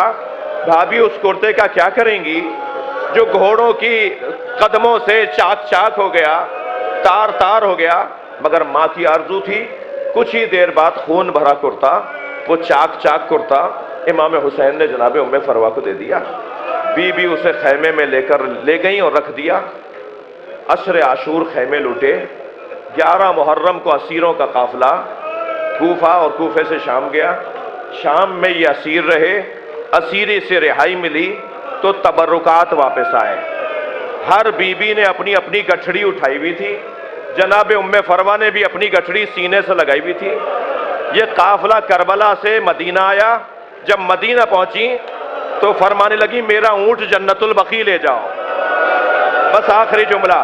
[SPEAKER 1] بھابھی اس کرتے کا کیا کریں گی جو گھوڑوں کی قدموں سے چاک چاک ہو گیا، تار تار ہو گیا، مگر ماں کی آرزو تھی کچھ ہی دیر بعد خون بھرا کرتا، وہ چاک چاک کرتا امام حسین نے جناب ام فروا کو دے دیا. بی بی اسے خیمے میں لے گئیں اور رکھ دیا. عشر عاشور خیمے لوٹے. 11 محرم کو اسیروں کا قافلہ کوفہ اور کوفے سے شام گیا. شام میں یہ اسیر رہے. اسیری سے رہائی ملی تو تبرکات واپس آئے. ہر بی بی نے اپنی اپنی گٹھڑی اٹھائی ہوئی تھی. جناب ام فروا نے بھی اپنی گٹھڑی سینے سے لگائی ہوئی تھی. یہ قافلہ کربلا سے مدینہ آیا. جب مدینہ پہنچی تو فرمانے لگی میرا اونٹ جنت البقیع لے جاؤ. بس آخری جملہ،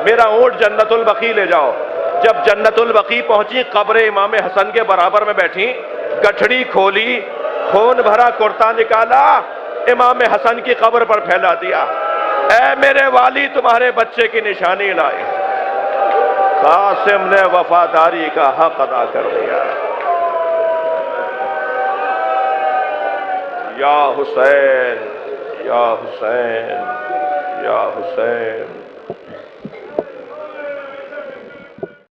[SPEAKER 1] میرا اونٹ جنت البقیع لے جاؤ. جب جنت البقیع پہنچی قبر امام حسن کے برابر میں بیٹھی، گٹھڑی کھولی، خون بھرا کرتا نکالا، امام حسن کی قبر پر پھیلا دیا. اے میرے والی تمہارے بچے کی نشانی لائے. قاسم نے وفاداری کا حق ادا کر دیا. یا حسین یا حسین یا حسین.